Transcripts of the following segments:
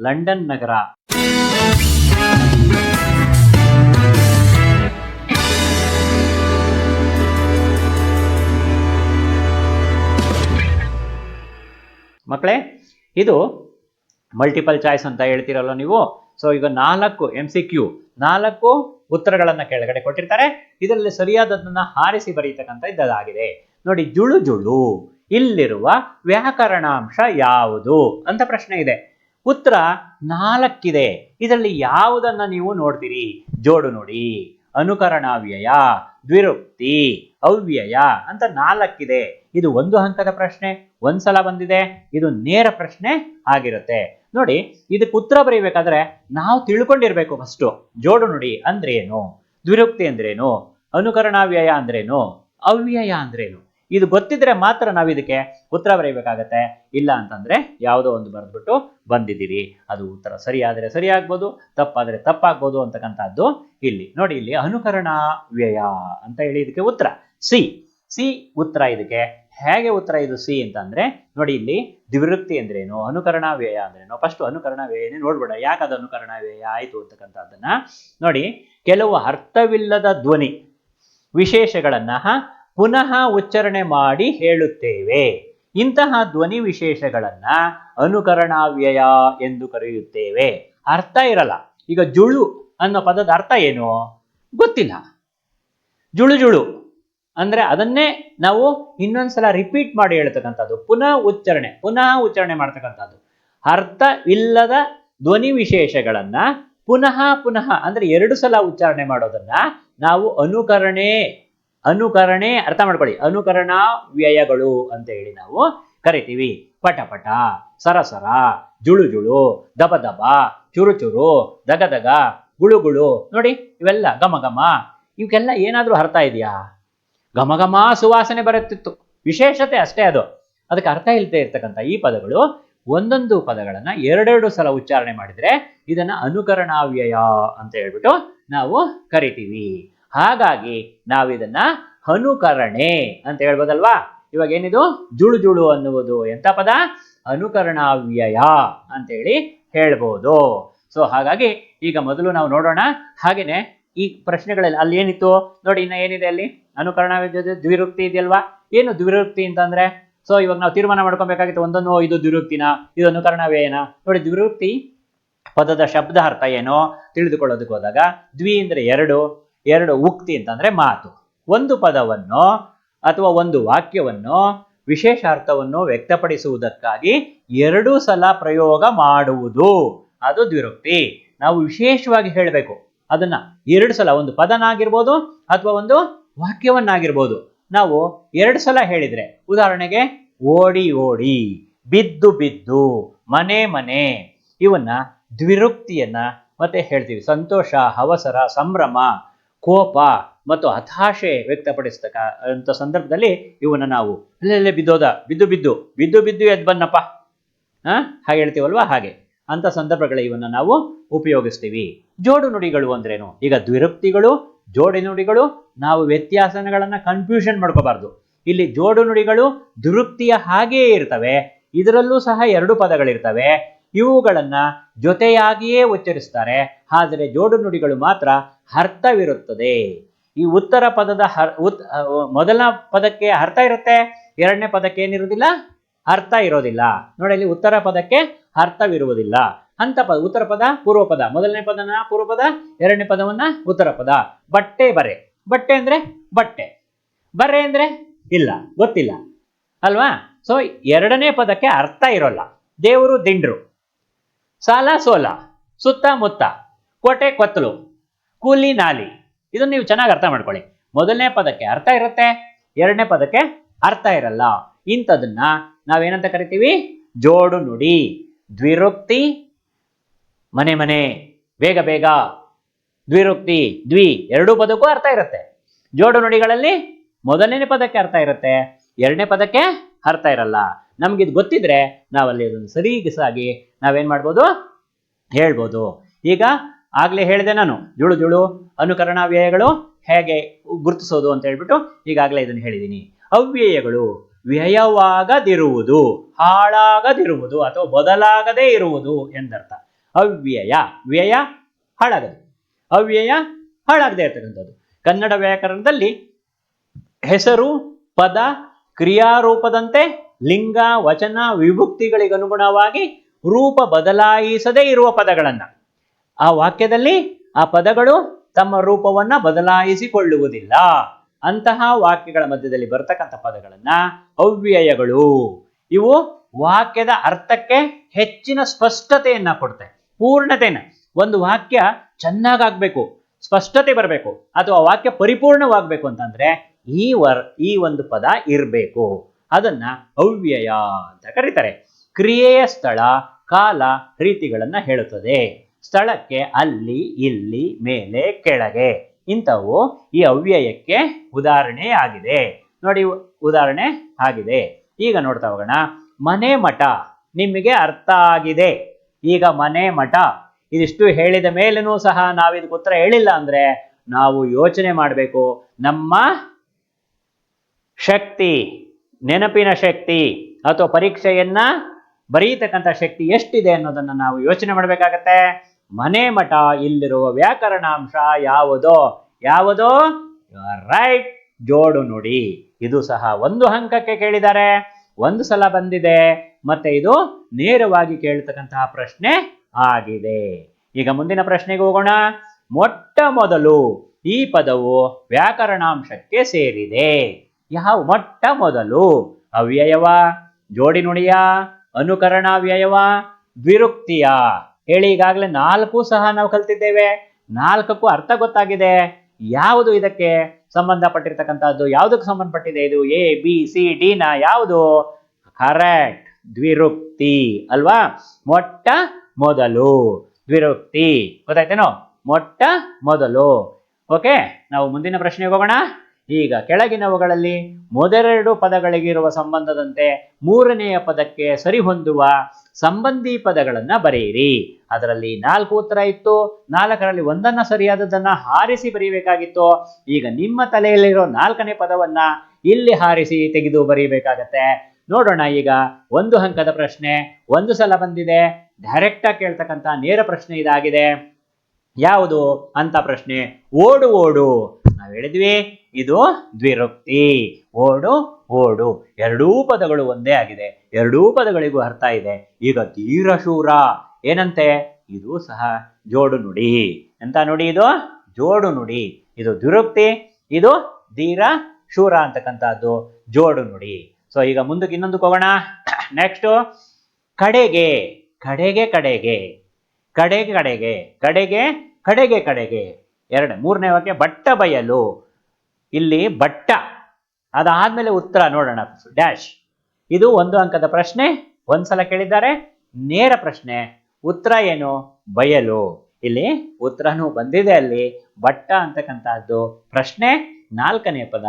London ನಗರ. ಮಕ್ಕಳೇ, ಇದು multiple choice ಅಂತ ಹೇಳ್ತೀರಲ್ಲ ನೀವು. ಸೊ ಈಗ 4 MCQ, 4 ಉತ್ತರಗಳನ್ನ ಕೆಳಗಡೆ ಕೊಟ್ಟಿರ್ತಾರೆ. ಇದರಲ್ಲಿ ಸರಿಯಾದದನ್ನ ಹಾರಿಸಿ ಬರೀತಕ್ಕಂಥ ಇದ್ದಾಗಿದೆ. ನೋಡಿ, ಜುಳು ಜುಳು ಇಲ್ಲಿರುವ ವ್ಯಾಕರಣಾಂಶ ಯಾವುದು ಅಂತ ಪ್ರಶ್ನೆ ಇದೆ. ಉತ್ತರ 4 ಇದೆ. ಇದರಲ್ಲಿ ಯಾವುದನ್ನ ನೀವು ನೋಡ್ತೀರಿ? ಜೋಡು ನುಡಿ, ಅನುಕರಣಾವ್ಯಯ, ದ್ವಿರುಕ್ತಿ, ಅವ್ಯಯ ಅಂತ 4 ಇದೆ. ಇದು 1 ಅಂಕದ ಪ್ರಶ್ನೆ, ಒಂದ್ಸಲ ಬಂದಿದೆ. ಇದು ನೇರ ಪ್ರಶ್ನೆ ಆಗಿರುತ್ತೆ. ನೋಡಿ, ಇದಕ್ಕೆ ಉತ್ತರ ಬರೀಬೇಕಾದ್ರೆ ನಾವು ತಿಳ್ಕೊಂಡಿರ್ಬೇಕು ಫಸ್ಟ್. ಜೋಡು ನುಡಿ ಅಂದ್ರೇನು, ದ್ವಿರುಕ್ತಿ ಅಂದ್ರೇನು, ಅನುಕರಣಾವ್ಯಯ ಅಂದ್ರೇನು, ಅವ್ಯಯ ಅಂದ್ರೇನು, ಇದು ಗೊತ್ತಿದ್ರೆ ಮಾತ್ರ ನಾವು ಇದಕ್ಕೆ ಉತ್ತರ ಬರೀಬೇಕಾಗತ್ತೆ. ಇಲ್ಲ ಅಂತಂದ್ರೆ ಯಾವುದೋ ಒಂದು ಬರೆದ್ಬಿಟ್ಟು ಬಂದಿದ್ದೀರಿ, ಅದು ಉತ್ತರ ಸರಿಯಾದರೆ ಸರಿಯಾಗ್ಬೋದು, ತಪ್ಪಾದರೆ ತಪ್ಪಾಗ್ಬೋದು ಅಂತಕ್ಕಂಥದ್ದು ಇಲ್ಲಿ ನೋಡಿ. ಇಲ್ಲಿ ಅನುಕರಣಾವ್ಯಯ ಅಂತ ಹೇಳಿ ಇದಕ್ಕೆ ಉತ್ತರ ಸಿ ಉತ್ತರ. ಇದಕ್ಕೆ ಹೇಗೆ ಉತ್ತರ ಇದು ಸಿ ಅಂತಂದ್ರೆ ನೋಡಿ, ಇಲ್ಲಿ ದ್ವಿರುಕ್ತಿ ಅಂದ್ರೇನು, ಅನುಕರಣಾವ್ಯಯ ಅಂದ್ರೇನು. ಫಸ್ಟ್ ಅನುಕರಣಾವ್ಯಯನೇ ನೋಡ್ಬೇಡ, ಯಾಕೆ ಅದು ಅನುಕರಣಾವ್ಯಯ ಆಯ್ತು ಅಂತಕ್ಕಂಥದ್ದನ್ನ ನೋಡಿ. ಕೆಲವು ಅರ್ಥವಿಲ್ಲದ ಧ್ವನಿ ವಿಶೇಷಗಳನ್ನ ಪುನಃ ಉಚ್ಚಾರಣೆ ಮಾಡಿ ಹೇಳುತ್ತೇವೆ. ಇಂತಹ ಧ್ವನಿ ವಿಶೇಷಗಳನ್ನ ಅನುಕರಣಾವ್ಯಯ ಎಂದು ಕರೆಯುತ್ತೇವೆ. ಅರ್ಥ ಇರಲ್ಲ. ಈಗ ಜುಳು ಅನ್ನೋ ಪದದ ಅರ್ಥ ಏನು ಗೊತ್ತಿಲ್ಲ. ಜುಳು ಜುಳು ಅಂದ್ರೆ ಅದನ್ನೇ ನಾವು ಇನ್ನೊಂದ್ಸಲ ರಿಪೀಟ್ ಮಾಡಿ ಹೇಳ್ತಕ್ಕಂಥದ್ದು, ಪುನಃ ಉಚ್ಚಾರಣೆ ಮಾಡ್ತಕ್ಕಂಥದ್ದು. ಅರ್ಥ ಇಲ್ಲದ ಧ್ವನಿ ವಿಶೇಷಗಳನ್ನ ಪುನಃ ಅಂದ್ರೆ 2 ಸಲ ಉಚ್ಚಾರಣೆ ಮಾಡೋದನ್ನ ನಾವು ಅನುಕರಣೆ ಅರ್ಥ ಮಾಡ್ಕೊಳ್ಳಿ, ಅನುಕರಣಾವ್ಯಯಗಳು ಅಂತ ಹೇಳಿ ನಾವು ಕರಿತೀವಿ. ಪಟಪಟ, ಸರಸರ, ಜುಳು ಜುಳು, ದಬ ದಬ, ಚುರು ಚುರು, ದಗ ದಗ, ಗುಳು ಗುಳು. ನೋಡಿ, ಇವೆಲ್ಲ ಘಮ ಘಮ, ಇವಕ್ಕೆಲ್ಲ ಏನಾದ್ರೂ ಅರ್ಥ ಇದೆಯಾ? ಘಮ ಘಮ ಸುವಾಸನೆ ಬರುತ್ತಿತ್ತು, ವಿಶೇಷತೆ ಅಷ್ಟೇ ಅದು. ಅದಕ್ಕೆ ಅರ್ಥ ಇಲ್ಲದೆ ಇರ್ತಕ್ಕಂಥ ಈ ಪದಗಳು, ಒಂದೊಂದು ಪದಗಳನ್ನ 2 ಸಲ ಉಚ್ಚಾರಣೆ ಮಾಡಿದ್ರೆ ಇದನ್ನ ಅನುಕರಣಾವ್ಯಯ ಅಂತ ಹೇಳ್ಬಿಟ್ಟು ನಾವು ಕರಿತೀವಿ. ಹಾಗಾಗಿ ನಾವಿದನ್ನ ಅನುಕರಣೆ ಅಂತ ಹೇಳ್ಬೋದಲ್ವಾ. ಇವಾಗ ಏನಿದು ಜುಳು ಜುಳು ಅನ್ನುವುದು ಎಂತ ಪದ? ಅನುಕರಣಾವ್ಯಯ ಅಂತ ಹೇಳಿ ಹೇಳ್ಬೋದು. ಸೊ ಹಾಗಾಗಿ ಈಗ ಮೊದಲು ನಾವು ನೋಡೋಣ. ಹಾಗೇನೆ ಈ ಪ್ರಶ್ನೆಗಳಲ್ಲಿ ಅಲ್ಲಿ ಏನಿತ್ತು ನೋಡಿ, ಇನ್ನ ಏನಿದೆ ಅಲ್ಲಿ? ಅನುಕರಣಾವ್ಯಯ, ದ್ವಿರುಕ್ತಿ ಇದೆಯಲ್ವಾ. ಏನು ದ್ವಿರುಕ್ತಿ ಅಂತಂದ್ರೆ? ಸೊ ಇವಾಗ ನಾವು ತೀರ್ಮಾನ ಮಾಡ್ಕೊಬೇಕಾಗಿತ್ತು, ಒಂದೊಂದು ಇದು ದ್ವಿರುಕ್ತಿನ, ಇದು ಅನುಕರಣಾವ್ಯಯನ. ನೋಡಿ, ದ್ವಿರುಕ್ತಿ ಪದದ ಶಬ್ದ ಅರ್ಥ ಏನೋ ತಿಳಿದುಕೊಳ್ಳೋದಕ್ಕೆ ಹೋದಾಗ, ದ್ವಿ ಅಂದ್ರೆ 2 ಉಕ್ತಿ ಅಂತಂದ್ರೆ ಮಾತು. ಒಂದು ಪದವನ್ನು ಅಥವಾ ಒಂದು ವಾಕ್ಯವನ್ನು ವಿಶೇಷ ಅರ್ಥವನ್ನು ವ್ಯಕ್ತಪಡಿಸುವುದಕ್ಕಾಗಿ 2 ಸಲ ಪ್ರಯೋಗ ಮಾಡುವುದು, ಅದು ದ್ವಿರುಕ್ತಿ. ನಾವು ವಿಶೇಷವಾಗಿ ಹೇಳಬೇಕು ಅದನ್ನ 2 ಸಲ, ಒಂದು ಪದನಾಗಿರ್ಬೋದು ಅಥವಾ ಒಂದು ವಾಕ್ಯವನ್ನಾಗಿರ್ಬೋದು. ನಾವು 2 ಸಲ ಹೇಳಿದ್ರೆ, ಉದಾಹರಣೆಗೆ ಓಡಿ ಓಡಿ, ಬಿದ್ದು ಬಿದ್ದು, ಮನೆ ಮನೆ, ಇವನ್ನ ದ್ವಿರುಕ್ತಿಯನ್ನ ಮತ್ತೆ ಹೇಳ್ತೀವಿ. ಸಂತೋಷ, ಅವಸರ, ಸಂಭ್ರಮ, ಕೋಪ ಮತ್ತು ಹತಾಶೆ ವ್ಯಕ್ತಪಡಿಸ್ತಕ್ಕಂಥ ಸಂದರ್ಭದಲ್ಲಿ ಇವನ್ನ ನಾವು ಅಲ್ಲೆಲ್ಲೇ ಬಿದ್ದೋದ, ಬಿದ್ದು ಬಿದ್ದು ಬಿದ್ದು ಬಿದ್ದು ಎದ್ದು ಬನ್ನಪ್ಪ, ಹಾಗೆ ಹೇಳ್ತೀವಲ್ವಾ. ಹಾಗೆ ಅಂತ ಸಂದರ್ಭಗಳ ಇವನ್ನ ನಾವು ಉಪಯೋಗಿಸ್ತೀವಿ. ಜೋಡು ನುಡಿಗಳು ಅಂದ್ರೇನು? ಈಗ ದ್ವಿರುಕ್ತಿಗಳು, ಜೋಡಿ ನುಡಿಗಳು, ನಾವು ವ್ಯತ್ಯಾಸಗಳನ್ನ ಕನ್ಫ್ಯೂಷನ್ ಮಾಡ್ಕೋಬಾರ್ದು. ಇಲ್ಲಿ ಜೋಡು ನುಡಿಗಳು ದ್ವಿರುಕ್ತಿಯ ಹಾಗೆಯೇ ಇರ್ತವೆ, ಇದರಲ್ಲೂ ಸಹ 2 ಪದಗಳಿರ್ತವೆ. ಇವುಗಳನ್ನ ಜೊತೆಯಾಗಿಯೇ ಉಚ್ಚರಿಸ್ತಾರೆ. ಆದರೆ ಜೋಡು ನುಡಿಗಳು ಮಾತ್ರ ಅರ್ಥವಿರುತ್ತದೆ. ಈ ಉತ್ತರ ಪದದ ಮೊದಲ ಪದಕ್ಕೆ ಅರ್ಥ ಇರುತ್ತೆ, 2ನೇ ಪದಕ್ಕೆ ಏನಿರುವುದಿಲ್ಲ, ಅರ್ಥ ಇರೋದಿಲ್ಲ. ನೋಡಿ, ಇಲ್ಲಿ ಉತ್ತರ ಪದಕ್ಕೆ ಅರ್ಥವಿರುವುದಿಲ್ಲ. ಅಂತ ಪದ ಉತ್ತರ ಪದ, ಪೂರ್ವ ಪದ, ಮೊದಲನೇ ಪದನ ಪೂರ್ವ ಪದ, 2ನೇ ಪದವನ್ನ ಉತ್ತರ ಪದ. ಬಟ್ಟೆ ಬರೆ, ಬಟ್ಟೆ ಅಂದ್ರೆ ಬಟ್ಟೆ, ಬರೆ ಅಂದ್ರೆ ಇಲ್ಲ, ಗೊತ್ತಿಲ್ಲ ಅಲ್ವಾ. ಸೊ 2ನೇ ಪದಕ್ಕೆ ಅರ್ಥ ಇರೋಲ್ಲ. ದೇವರು ದಿಂಡ್ರು, ಸಾಲ ಸೋಲ, ಸುತ್ತಮುತ್ತ, ಕೋಟೆ ಕೊತ್ತಲು, ಕೂಲಿ ನಾಲಿ. ಇದನ್ನು ನೀವು ಚೆನ್ನಾಗಿ ಅರ್ಥ ಮಾಡ್ಕೊಳ್ಳಿ. ಮೊದಲನೇ ಪದಕ್ಕೆ ಅರ್ಥ ಇರುತ್ತೆ, 2ನೇ ಪದಕ್ಕೆ ಅರ್ಥ ಇರಲ್ಲ. ಇಂಥದನ್ನ ನಾವೇನಂತ ಕರಿತೀವಿ? ಜೋಡು ನುಡಿ. ದ್ವಿರುಕ್ತಿ ಮನೆ ಮನೆ, ಬೇಗ ಬೇಗ, ದ್ವಿರುಕ್ತಿ ದ್ವಿ, 2 ಪದಕ್ಕೂ ಅರ್ಥ ಇರುತ್ತೆ. ಜೋಡು ನುಡಿಗಳಲ್ಲಿ ಮೊದಲನೇ ಪದಕ್ಕೆ ಅರ್ಥ ಇರುತ್ತೆ, 2ನೇ ಪದಕ್ಕೆ ಅರ್ಥ ಇರಲ್ಲ. ನಮ್ಗಿದು ಗೊತ್ತಿದ್ರೆ ನಾವಲ್ಲಿ ಅದನ್ನು ಸರಿಸಾಗಿ ನಾವೇನ್ ಮಾಡ್ಬೋದು, ಹೇಳ್ಬೋದು. ಈಗ ಆಗ್ಲೇ ಹೇಳಿದೆ ನಾನು, ಜುಳು ಜುಳು ಅನುಕರಣಾವ್ಯಯಗಳು ಹೇಗೆ ಗುರುತಿಸೋದು ಅಂತ ಹೇಳ್ಬಿಟ್ಟು ಈಗಾಗಲೇ ಇದನ್ನು ಹೇಳಿದ್ದೀನಿ. ಅವ್ಯಯಗಳು ವ್ಯಯವಾಗದಿರುವುದು, ಹಾಳಾಗದಿರುವುದು ಅಥವಾ ಬದಲಾಗದೇ ಇರುವುದು ಎಂದರ್ಥ. ಅವ್ಯಯ, ವ್ಯಯ ಹಾಳಾಗದು, ಅವ್ಯಯ ಹಾಳಾಗದೆ ಇರ್ತಕ್ಕಂಥದ್ದು. ಕನ್ನಡ ವ್ಯಾಕರಣದಲ್ಲಿ ಹೆಸರು, ಪದ, ಕ್ರಿಯಾರೂಪದಂತೆ ಲಿಂಗ, ವಚನ, ವಿಭಕ್ತಿಗಳಿಗನುಗುಣವಾಗಿ ರೂಪ ಬದಲಾಯಿಸದೇ ಇರುವ ಪದಗಳನ್ನ, ಆ ವಾಕ್ಯದಲ್ಲಿ ಆ ಪದಗಳು ತಮ್ಮ ರೂಪವನ್ನ ಬದಲಾಯಿಸಿಕೊಳ್ಳುವುದಿಲ್ಲ, ಅಂತಹ ವಾಕ್ಯಗಳ ಮಧ್ಯದಲ್ಲಿ ಬರ್ತಕ್ಕಂಥ ಪದಗಳನ್ನ ಅವ್ಯಯಗಳು. ಇವು ವಾಕ್ಯದ ಅರ್ಥಕ್ಕೆ ಹೆಚ್ಚಿನ ಸ್ಪಷ್ಟತೆಯನ್ನ ಕೊಡ್ತವೆ, ಪೂರ್ಣತೆಯನ್ನ. ಒಂದು ವಾಕ್ಯ ಚೆನ್ನಾಗಾಗ್ಬೇಕು, ಸ್ಪಷ್ಟತೆ ಬರಬೇಕು, ಅಥವಾ ವಾಕ್ಯ ಪರಿಪೂರ್ಣವಾಗಬೇಕು ಅಂತಂದ್ರೆ ಈ ಒಂದು ಪದ ಇರಬೇಕು, ಅದನ್ನ ಅವ್ಯಯ ಅಂತ ಕರೀತಾರೆ. ಕ್ರಿಯೆಯ ಸ್ಥಳ, ಕಾಲ, ರೀತಿಗಳನ್ನ ಹೇಳುತ್ತದೆ. ಸ್ಥಳಕ್ಕೆ ಅಲ್ಲಿ, ಇಲ್ಲಿ, ಮೇಲೆ, ಕೆಳಗೆ, ಇಂಥವು ಈ ಅವ್ಯಯಕ್ಕೆ ಉದಾಹರಣೆ ಆಗಿದೆ. ನೋಡಿ, ಉದಾಹರಣೆ ಆಗಿದೆ. ಈಗ ನೋಡ್ತಾ ಹೋಗೋಣ. ಮನೆ ಮಠ ನಿಮಗೆ ಅರ್ಥ ಆಗಿದೆ. ಈಗ ಮನೆ ಮಠ ಇದಿಷ್ಟು ಹೇಳಿದ ಮೇಲೂ ಸಹ ನಾವಿದಕ್ಕೆ ಉತ್ತರ ಹೇಳಿಲ್ಲ ಅಂದ್ರೆ ನಾವು ಯೋಚನೆ ಮಾಡಬೇಕು, ನಮ್ಮ ಶಕ್ತಿ, ನೆನಪಿನ ಶಕ್ತಿ ಅಥವಾ ಪರೀಕ್ಷೆಯನ್ನ ಬರೀತಕ್ಕಂಥ ಶಕ್ತಿ ಎಷ್ಟಿದೆ ಅನ್ನೋದನ್ನ ನಾವು ಯೋಚನೆ ಮಾಡಬೇಕಾಗತ್ತೆ. ಮನೆ ಮಠ ಇಲ್ಲಿರುವ ವ್ಯಾಕರಣಾಂಶ ಯಾವುದೋ? ರೈಟ್, ಜೋಡು ನುಡಿ. ಇದು ಸಹ ಒಂದು ಅಂಕಕ್ಕೆ ಕೇಳಿದ್ದಾರೆ, ಒಂದು ಸಲ ಬಂದಿದೆ, ಮತ್ತೆ ಇದು ನೇರವಾಗಿ ಕೇಳತಕ್ಕಂತಹ ಪ್ರಶ್ನೆ ಆಗಿದೆ. ಈಗ ಮುಂದಿನ ಪ್ರಶ್ನೆಗೆ ಹೋಗೋಣ. ಮೊಟ್ಟ ಮೊದಲು ಈ ಪದವು ವ್ಯಾಕರಣಾಂಶಕ್ಕೆ ಸೇರಿದೆ. ಯಾವ ಮೊಟ್ಟ ಮೊದಲು? ಅವ್ಯಯವ, ಜೋಡಿ ನುಡಿಯ, ಅನುಕರಣಾವ್ಯಯವ, ದ್ವಿರುಕ್ತಿಯ? ಹೇಳಿ. ಈಗಾಗಲೇ 4 ಸಹ ನಾವು ಕಲ್ತಿದ್ದೇವೆ, 4ಕ್ಕೂ ಅರ್ಥ ಗೊತ್ತಾಗಿದೆ. ಯಾವುದು ಇದಕ್ಕೆ ಸಂಬಂಧಪಟ್ಟಿರ್ತಕ್ಕಂಥದ್ದು? ಯಾವುದಕ್ಕೆ ಸಂಬಂಧಪಟ್ಟಿದೆ ಇದು? ಎ, ಬಿ, ಸಿ, ಡಿ ನ ಯಾವುದು? ಕರೆಕ್ಟ್, ದ್ವಿರುಕ್ತಿ ಅಲ್ವಾ? ಮೊಟ್ಟ ಮೊದಲು ದ್ವಿರುಕ್ತಿ. ಗೊತ್ತಾಯ್ತೇನೋ? ಮೊಟ್ಟ ಮೊದಲು. ಓಕೆ, ನಾವು ಮುಂದಿನ ಪ್ರಶ್ನೆಗೆ ಹೋಗೋಣ. ಈಗ ಕೆಳಗಿನವುಗಳಲ್ಲಿ ಮೊದಲೆರಡು ಪದಗಳಿಗಿರುವ ಸಂಬಂಧದಂತೆ ಮೂರನೆಯ ಪದಕ್ಕೆ ಸರಿಹೊಂದುವ ಸಂಬಂಧಿ ಪದಗಳನ್ನ ಬರೆಯಿರಿ. ಅದರಲ್ಲಿ 4 ಉತ್ತರ ಇತ್ತು, 4ರಲ್ಲಿ ಒಂದನ್ನ ಸರಿಯಾದದನ್ನ ಹಾರಿಸಿ ಬರೀಬೇಕಾಗಿತ್ತು. ಈಗ ನಿಮ್ಮ ತಲೆಯಲ್ಲಿರೋ 4ನೇ ಪದವನ್ನ ಇಲ್ಲಿ ಹಾರಿಸಿ ತೆಗೆದು ಬರೀಬೇಕಾಗತ್ತೆ. ನೋಡೋಣ. ಈಗ 1 ಅಂಕದ ಪ್ರಶ್ನೆ, ಒಂದು ಸಲ ಬಂದಿದೆ, ಡೈರೆಕ್ಟ್ ಆಗಿ ಕೇಳ್ತಕ್ಕಂಥ ನೇರ ಪ್ರಶ್ನೆ ಇದಾಗಿದೆ. ಯಾವುದು ಅಂತ ಪ್ರಶ್ನೆ? ಓಡು ಓಡು. ನಾವು ಹೇಳಿದ್ವಿ ಇದು ದ್ವಿರುಕ್ತಿ. ಓಡು ಓಡು, ಎರಡೂ ಪದಗಳು ಒಂದೇ ಆಗಿದೆ, ಎರಡೂ ಪದಗಳಿಗೂ ಅರ್ಥ ಇದೆ. ಈಗ ಧೀರಶೂರ ಏನಂತೆ? ಇದು ಸಹ ಜೋಡು ನುಡಿ. ಎಂತ ನುಡಿ ಇದು? ಜೋಡು ನುಡಿ. ಇದು ದ್ವಿರುಕ್ತಿ, ಇದು ಧೀರ ಶೂರ ಅಂತಕ್ಕಂಥದ್ದು ಜೋಡು ನುಡಿ. ಸೊ ಈಗ ಮುಂದಕ್ಕೆ ಇನ್ನೊಂದಕ್ಕೆ ಹೋಗೋಣ. ನೆಕ್ಸ್ಟ್, ಕಡೆಗೆ. ಕಡೆಗೆ ಕಡೆಗೆ ಕಡೆಗೆ ಕಡೆಗೆ ಕಡೆಗೆ ಕಡೆಗೆ ಕಡೆಗೆ. ಮೂರನೇ ವಾಕ್ಯ ಬಟ್ಟ ಬಯಲು. ಇಲ್ಲಿ ಬಟ್ಟ, ಅದಾದ್ಮೇಲೆ ಉತ್ತರ ನೋಡೋಣ, ಡ್ಯಾಶ್. ಇದು 1 ಅಂಕದ ಪ್ರಶ್ನೆ, ಒಂದ್ಸಲ ಕೇಳಿದ್ದಾರೆ, ನೇರ ಪ್ರಶ್ನೆ. ಉತ್ತರ ಏನು? ಬಯಲು. ಇಲ್ಲಿ ಉತ್ತರನೂ ಬಂದಿದೆ, ಅಲ್ಲಿ ಬಟ್ಟ ಅಂತಕ್ಕಂಥದ್ದು ಪ್ರಶ್ನೆ. 4ನೇ ಪದ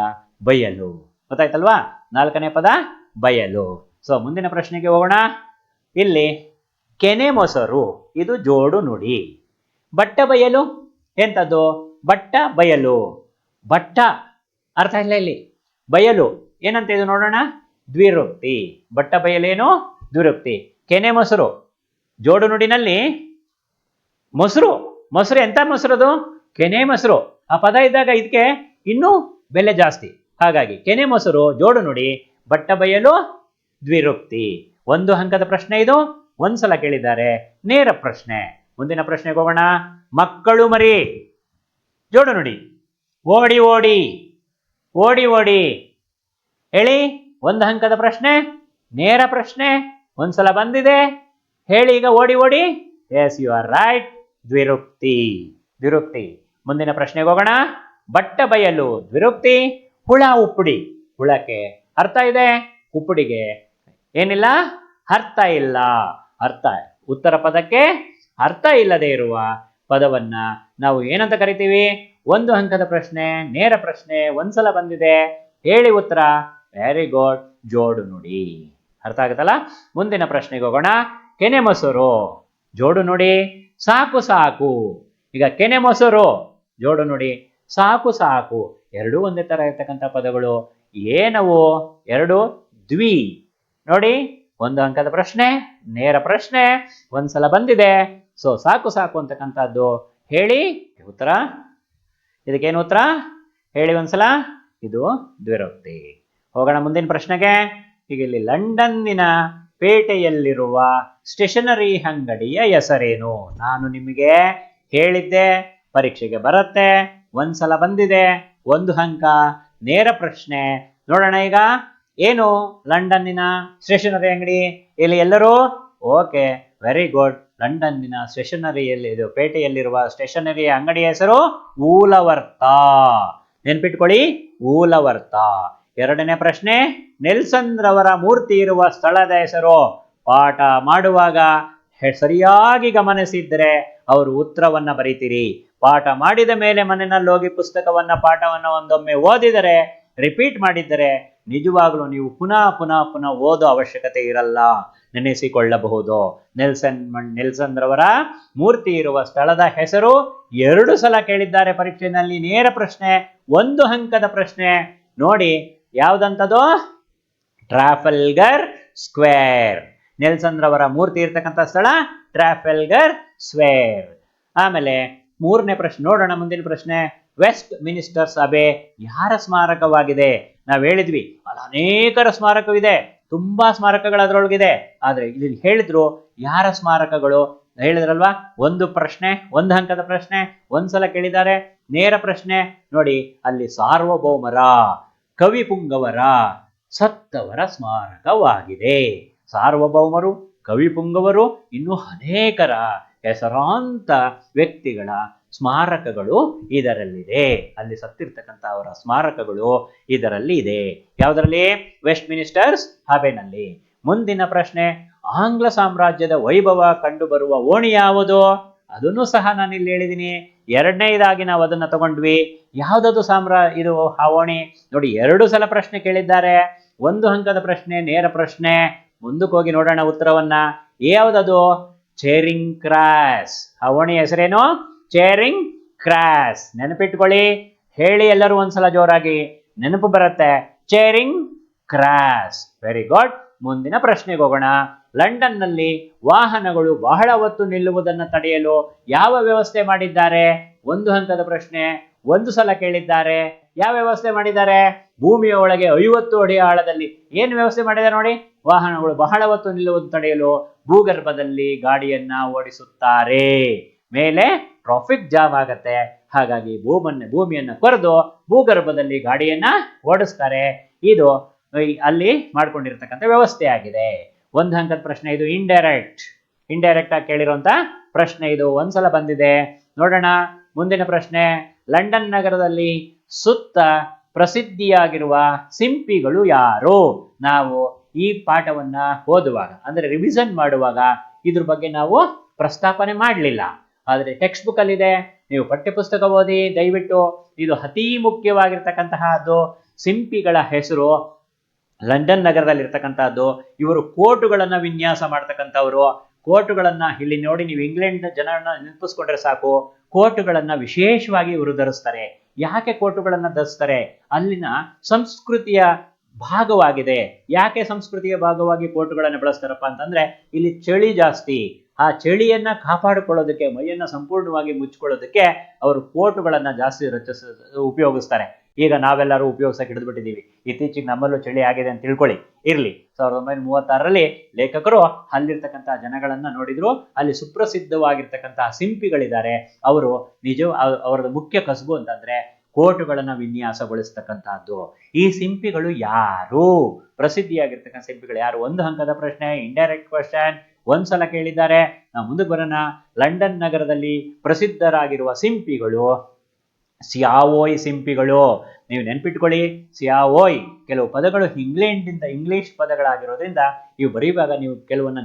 ಬಯಲು. ಗೊತ್ತಾಯ್ತಲ್ವಾ? 4ನೇ ಪದ ಬಯಲು. ಸೊ ಮುಂದಿನ ಪ್ರಶ್ನೆಗೆ ಹೋಗೋಣ. ಇಲ್ಲಿ ಕೆನೆ ಮೊಸರು, ಇದು ಜೋಡು ನುಡಿ. ಬಟ್ಟ ಬಯಲು ಎಂತದ್ದು? ಬಟ್ಟ ಬಯಲು. ಬಟ್ಟ ಅರ್ಥ ಇಲ್ಲ ಇಲ್ಲಿ. ಬಯಲು ಏನಂತ ಇದು ನೋಡೋಣ? ದ್ವಿರುಕ್ತಿ. ಬಟ್ಟ ಬಯಲೇನು? ದ್ವಿರುಕ್ತಿ. ಕೆನೆ ಮೊಸರು ಜೋಡು ನುಡಿನಲ್ಲಿ ಮೊಸರು. ಮೊಸರು ಎಂತ ಮೊಸರದು? ಕೆನೆ ಮೊಸರು. ಆ ಪದ ಇದ್ದಾಗ ಇದಕ್ಕೆ ಇನ್ನೂ ಬೆಲೆ ಜಾಸ್ತಿ. ಹಾಗಾಗಿ ಕೆನೆ ಮೊಸರು ಜೋಡು ನುಡಿ, ಬಟ್ಟ ಬಯಲು ದ್ವಿರುಕ್ತಿ. 1 ಅಂಕದ ಪ್ರಶ್ನೆ ಇದು, ಒಂದ್ಸಲ ಕೇಳಿದ್ದಾರೆ, ನೇರ ಪ್ರಶ್ನೆ. ಮುಂದಿನ ಪ್ರಶ್ನೆಗೆ ಹೋಗೋಣ. ಮಕ್ಕಳು ಮರಿ, ಜೋಡು ನುಡಿ. ಓಡಿ ಓಡಿ, ಓಡಿ ಓಡಿ. ಹೇಳಿ. 1 ಅಂಕದ ಪ್ರಶ್ನೆ, ನೇರ ಪ್ರಶ್ನೆ, ಒಂದ್ಸಲ ಬಂದಿದೆ. ಹೇಳಿ ಈಗ. ಓಡಿ ಓಡಿ. ಎಸ್, ಯು ಆರ್ ರೈಟ್, ದ್ವಿರುಕ್ತಿ. ದ್ವಿರುಕ್ತಿ. ಮುಂದಿನ ಪ್ರಶ್ನೆಗೆ ಹೋಗೋಣ. ಬಟ್ಟ ಬಯಲು ದ್ವಿರುಕ್ತಿ. ಹುಳ ಉಪ್ಪುಡಿ. ಹುಳಕ್ಕೆ ಅರ್ಥ ಇದೆ, ಉಪ್ಪುಡಿಗೆ ಏನಿಲ್ಲ, ಅರ್ಥ ಇಲ್ಲ. ಅರ್ಥ, ಉತ್ತರ ಪದಕ್ಕೆ ಅರ್ಥ ಇಲ್ಲದೆ ಇರುವ ಪದವನ್ನ ನಾವು ಏನಂತ ಕರಿತೀವಿ? 1 ಅಂಕದ ಪ್ರಶ್ನೆ, ನೇರ ಪ್ರಶ್ನೆ, ಒಂದ್ಸಲ ಬಂದಿದೆ. ಹೇಳಿ ಉತ್ತರ. ವೆರಿ ಗುಡ್, ಜೋಡು ನುಡಿ. ಅರ್ಥ ಆಗುತ್ತಲ್ಲ? ಮುಂದಿನ ಪ್ರಶ್ನೆಗೆ ಹೋಗೋಣ. ಕೆನೆ ಮೊಸರು ಜೋಡು ನುಡಿ. ಸಾಕು ಸಾಕು. ಈಗ ಕೆನೆ ಮೊಸರು ಜೋಡು ನುಡಿ, ಸಾಕು ಸಾಕು, ಎರಡೂ ಒಂದೇ ತರ ಇರ್ತಕ್ಕಂಥ ಪದಗಳು. ಏನವು? 2 ದ್ವಿ. ನೋಡಿ, 1 ಅಂಕದ ಪ್ರಶ್ನೆ, ನೇರ ಪ್ರಶ್ನೆ, ಒಂದ್ಸಲ ಬಂದಿದೆ. ಸೊ ಸಾಕು ಸಾಕು ಅಂತಕ್ಕಂಥದ್ದು ಹೇಳಿ ಉತ್ತರ. ಇದಕ್ಕೇನು ಉತ್ತರ ಹೇಳಿ ಒಂದ್ಸಲ. ಇದು ದ್ವಿರೋಕ್ತಿ. ಹೋಗೋಣ ಮುಂದಿನ ಪ್ರಶ್ನೆಗೆ. ಈಗ ಇಲ್ಲಿ ಲಂಡನ್ನಿನ ಪೇಟೆಯಲ್ಲಿರುವ ಸ್ಟೇಷನರಿ ಅಂಗಡಿಯ ಹೆಸರೇನು? ನಾನು ನಿಮಗೆ ಹೇಳಿದ್ದೆ ಪರೀಕ್ಷೆಗೆ ಬರುತ್ತೆ, ಒಂದ್ಸಲ ಬಂದಿದೆ, 1 ಅಂಕ, ನೇರ ಪ್ರಶ್ನೆ. ನೋಡೋಣ ಈಗ ಏನು ಲಂಡನ್ನಿನ ಸ್ಟೇಷನರಿ ಅಂಗಡಿ. ಇಲ್ಲಿ ಎಲ್ಲರೂ ಓಕೆ, ವೆರಿ ಗುಡ್. ಲಂಡನ್ನಿನ ಸ್ಟೇಷನರಿಯಲ್ಲಿ ಇದು ಪೇಟೆಯಲ್ಲಿರುವ ಸ್ಟೇಷನರಿ ಅಂಗಡಿಯ ಹೆಸರು ಊಲವರ್ತ. ನೆನ್ಪಿಟ್ಕೊಳ್ಳಿ, ಊಲವರ್ತ. ಎರಡನೇ ಪ್ರಶ್ನೆ, ನೆಲ್ಸನ್ ರವರ ಮೂರ್ತಿ ಇರುವ ಸ್ಥಳದ ಹೆಸರು. ಪಾಠ ಮಾಡುವಾಗ ಸರಿಯಾಗಿ ಗಮನಿಸಿದ್ರೆ ಅವರು ಉತ್ತರವನ್ನ ಬರೀತೀರಿ. ಪಾಠ ಮಾಡಿದ ಮೇಲೆ ಮನೆಯಲ್ಲಿ ಹೋಗಿ ಪುಸ್ತಕವನ್ನ ಪಾಠವನ್ನ ಒಂದೊಮ್ಮೆ ಓದಿದರೆ, ರಿಪೀಟ್ ಮಾಡಿದ್ದರೆ ನಿಜವಾಗ್ಲೂ ನೀವು ಪುನಃ ಪುನಃ ಪುನಃ ಓದೋ ಅವಶ್ಯಕತೆ ಇರಲ್ಲ, ನೆನೆಸಿಕೊಳ್ಳಬಹುದು. ನೆಲ್ಸನ್ ರವರ ಮೂರ್ತಿ ಇರುವ ಸ್ಥಳದ ಹೆಸರು 2 ಸಲ ಕೇಳಿದ್ದಾರೆ ಪರೀಕ್ಷೆಯಲ್ಲಿ. ನೇರ ಪ್ರಶ್ನೆ, 1 ಅಂಕದ ಪ್ರಶ್ನೆ. ನೋಡಿ ಯಾವ್ದಂತದು? Trafalgar square. ನೆಲ್ಸನ್ ರವರ ಮೂರ್ತಿ ಇರ್ತಕ್ಕಂಥ ಸ್ಥಳ ಟ್ರಾಫಲ್ಗರ್ ಸ್ಕ್ವೇರ್. ಆಮೇಲೆ 3ನೇ ಪ್ರಶ್ನೆ ನೋಡೋಣ. ಮುಂದಿನ ಪ್ರಶ್ನೆ, ವೆಸ್ಟ್ ಮಿನಿಸ್ಟರ್ ಸಭೆ ಯಾರ ಸ್ಮಾರಕವಾಗಿದೆ? ನಾವು ಹೇಳಿದ್ವಿ ಅಲ್ಲಿ ಅನೇಕರ ಸ್ಮಾರಕವಿದೆ, ತುಂಬಾ ಸ್ಮಾರಕಗಳು ಅದರೊಳಗಿದೆ. ಆದ್ರೆ ಇಲ್ಲಿ ಹೇಳಿದ್ರು ಯಾರ ಸ್ಮಾರಕಗಳು ಹೇಳಿದ್ರಲ್ವಾ? 1 ಪ್ರಶ್ನೆ, 1 ಅಂಕದ ಪ್ರಶ್ನೆ, 1 ಸಲ ಕೇಳಿದ್ದಾರೆ. ನೇರ ಪ್ರಶ್ನೆ ನೋಡಿ, ಅಲ್ಲಿ ಸಾರ್ವಭೌಮರ, ಕವಿ ಪುಂಗವರ, ಸತ್ತವರ ಸ್ಮಾರಕವಾಗಿದೆ. ಸಾರ್ವಭೌಮರು, ಕವಿ ಪುಂಗವರು, ಇನ್ನೂ ಅನೇಕರ ಹೆಸರಾಂತ ವ್ಯಕ್ತಿಗಳ ಸ್ಮಾರಕಗಳು ಇದರಲ್ಲಿದೆ. ಅಲ್ಲಿ ಸತ್ತಿರ್ತಕ್ಕಂಥ ಅವರ ಸ್ಮಾರಕಗಳು ಇದರಲ್ಲಿ ಇದೆ. ಯಾವುದರಲ್ಲಿ? ವೆಸ್ಟ್ ಮಿನಿಸ್ಟರ್ಸ್ ಸಭೆನಲ್ಲಿ. ಮುಂದಿನ ಪ್ರಶ್ನೆ, ಆಂಗ್ಲ ಸಾಮ್ರಾಜ್ಯದ ವೈಭವ ಕಂಡು ಬರುವ ಓಣಿ ಯಾವುದು? ಅದನ್ನು ಸಹ ನಾನು ಇಲ್ಲಿ ಹೇಳಿದ್ದೀನಿ. 2ನೇದಾಗಿ ನಾವು ಅದನ್ನ ತಗೊಂಡ್ವಿ. ಯಾವ್ದದು ಇದು ಆ ಓಣಿ? ನೋಡಿ 2 ಸಲ ಪ್ರಶ್ನೆ ಕೇಳಿದ್ದಾರೆ. 1 ಅಂಕದ ಪ್ರಶ್ನೆ, ನೇರ ಪ್ರಶ್ನೆ. ಮುಂದಕ್ಕೆ ಹೋಗಿ ನೋಡೋಣ ಉತ್ತರವನ್ನ. ಯಾವ್ದದು? Charing Cross. ಆ ಓಣಿ ಹೆಸರೇನು? Charing cross. ನೆನಪಿಟ್ಕೊಳ್ಳಿ, ಹೇಳಿ ಎಲ್ಲರೂ ಒಂದ್ಸಲ ಜೋರಾಗಿ, ನೆನಪು ಬರುತ್ತೆ. Charing cross. Very good. ಮುಂದಿನ ಪ್ರಶ್ನೆಗೆ ಹೋಗೋಣ. ಲಂಡನ್ ನಲ್ಲಿ ವಾಹನಗಳು ಬಹಳ ಹೊತ್ತು ನಿಲ್ಲುವುದನ್ನು ತಡೆಯಲು ಯಾವ ವ್ಯವಸ್ಥೆ ಮಾಡಿದ್ದಾರೆ? 1 ಅಂಕದ ಪ್ರಶ್ನೆ, 1 ಸಲ ಕೇಳಿದ್ದಾರೆ. ಯಾವ ವ್ಯವಸ್ಥೆ ಮಾಡಿದ್ದಾರೆ? ಭೂಮಿಯ ಒಳಗೆ 50 ಅಡಿ ಆಳದಲ್ಲಿ ಏನು ವ್ಯವಸ್ಥೆ ಮಾಡಿದ್ದಾರೆ ನೋಡಿ? ವಾಹನಗಳು ಬಹಳ ಹೊತ್ತು ನಿಲ್ಲುವುದನ್ನು ತಡೆಯಲು ಭೂಗರ್ಭದಲ್ಲಿ ಗಾಡಿಯನ್ನ ಓಡಿಸುತ್ತಾರೆ. ಮೇಲೆ ಟ್ರಾಫಿಕ್ ಜಾಮ್ ಆಗತ್ತೆ, ಹಾಗಾಗಿ ಭೂಮಿಯನ್ನ ಕೊರೆದು ಭೂಗರ್ಭದಲ್ಲಿ ಗಾಡಿಯನ್ನ ಓಡಿಸ್ತಾರೆ. ಇದು ಅಲ್ಲಿ ಮಾಡ್ಕೊಂಡಿರ್ತಕ್ಕಂಥ ವ್ಯವಸ್ಥೆ ಆಗಿದೆ. 1 ಅಂಕದ ಪ್ರಶ್ನೆ ಇದು. ಇಂಡೈರೆಕ್ಟ್ ಆಗಿ ಕೇಳಿರುವಂತ ಪ್ರಶ್ನೆ ಇದು. 1 ಸಲ ಬಂದಿದೆ. ನೋಡೋಣ ಮುಂದಿನ ಪ್ರಶ್ನೆ. ಲಂಡನ್ ನಗರದಲ್ಲಿ ಸುತ್ತ ಪ್ರಸಿದ್ಧಿಯಾಗಿರುವ ಸಿಂಪಿಗಳು ಯಾರು? ನಾವು ಈ ಪಾಠವನ್ನ ಓದುವಾಗ ಅಂದ್ರೆ ರಿವಿಷನ್ ಮಾಡುವಾಗ ಇದ್ರ ಬಗ್ಗೆ ನಾವು ಪ್ರಸ್ತಾಪನೆ ಮಾಡಲಿಲ್ಲ. ಆದ್ರೆ ಟೆಕ್ಸ್ಟ್ ಬುಕ್ ಅಲ್ಲಿ ಇದೆ, ನೀವು ಪಠ್ಯಪುಸ್ತಕ ಓದಿ ದಯವಿಟ್ಟು. ಇದು ಅತಿ ಮುಖ್ಯವಾಗಿರ್ತಕ್ಕಂತಹದ್ದು. ಸಿಂಪಿಗಳ ಹೆಸರು ಲಂಡನ್ ನಗರದಲ್ಲಿ ಇರ್ತಕ್ಕಂಥದ್ದು. ಇವರು ಕೋಟುಗಳನ್ನ ವಿನ್ಯಾಸ ಮಾಡ್ತಕ್ಕಂಥವ್ರು. ಕೋಟುಗಳನ್ನ ಇಲ್ಲಿ ನೋಡಿ, ನೀವು ಇಂಗ್ಲೆಂಡ್ ಜನರನ್ನ ನೆನಪಿಸ್ಕೊಂಡ್ರೆ ಸಾಕು. ಕೋಟುಗಳನ್ನ ವಿಶೇಷವಾಗಿ ಇವರು ಧರಿಸ್ತಾರೆ. ಯಾಕೆ ಕೋಟುಗಳನ್ನ ಧರಿಸ್ತಾರೆ? ಅಲ್ಲಿನ ಸಂಸ್ಕೃತಿಯ ಭಾಗವಾಗಿದೆ. ಯಾಕೆ ಸಂಸ್ಕೃತಿಯ ಭಾಗವಾಗಿ ಕೋಟುಗಳನ್ನ ಬಳಸ್ತಾರಪ್ಪ ಅಂತಂದ್ರೆ, ಇಲ್ಲಿ ಚಳಿ ಜಾಸ್ತಿ. ಆ ಚಳಿಯನ್ನ ಕಾಪಾಡಿಕೊಳ್ಳೋದಕ್ಕೆ, ಮೈಯನ್ನ ಸಂಪೂರ್ಣವಾಗಿ ಮುಚ್ಕೊಳ್ಳೋದಕ್ಕೆ ಅವರು ಕೋಟುಗಳನ್ನ ಜಾಸ್ತಿ ಉಪಯೋಗಿಸ್ತಾರೆ. ಈಗ ನಾವೆಲ್ಲರೂ ಉಪಯೋಗಿಸಕ್ಕೆ ಹಿಡಿದ್ಬಿಟ್ಟಿದ್ದೀವಿ. ಇತ್ತೀಚೆಗೆ ನಮ್ಮಲ್ಲೂ ಚಳಿ ಆಗಿದೆ ಅಂತ ತಿಳ್ಕೊಳ್ಳಿ. ಇರ್ಲಿ, 1936ರಲ್ಲಿ ಲೇಖಕರು ಅಲ್ಲಿರ್ತಕ್ಕಂತಹ ಜನಗಳನ್ನ ನೋಡಿದ್ರು. ಅಲ್ಲಿ ಸುಪ್ರಸಿದ್ಧವಾಗಿರ್ತಕ್ಕಂತಹ ಸಿಂಪಿಗಳಿದ್ದಾರೆ. ಅವರು ಅವರದ್ದು ಮುಖ್ಯ ಕಸುಬು ಅಂತಂದ್ರೆ ಕೋಟುಗಳನ್ನ ವಿನ್ಯಾಸಗೊಳಿಸ್ತಕ್ಕಂತಹದ್ದು. ಈ ಸಿಂಪಿಗಳು ಯಾರು? ಪ್ರಸಿದ್ಧಿಯಾಗಿರ್ತಕ್ಕಂಥ ಸಿಂಪಿಗಳು ಯಾರು? 1 ಅಂಕದ ಪ್ರಶ್ನೆ, ಇಂಡೈರೆಕ್ಟ್ ಕ್ವಶನ್. 1 ಸಲ ಕೇಳಿದ್ದಾರೆ. ನಾವು ಮುಂದಕ್ಕೆ ಬರೋಣ. ಲಂಡನ್ ನಗರದಲ್ಲಿ ಪ್ರಸಿದ್ಧರಾಗಿರುವ ಸಿಂಪಿಗಳು ಸಿಯಾವೋಯ್ ಸಿಂಪಿಗಳು. ನೀವು ನೆನ್ಪಿಟ್ಕೊಳ್ಳಿ, ಸಿಯಾವೋಯ್. ಕೆಲವು ಪದಗಳು ಇಂಗ್ಲಿಷ್ ಪದಗಳಾಗಿರೋದ್ರಿಂದ ಇವು ಬರೀವಾಗ ನೀವು ಕೆಲವನ್ನ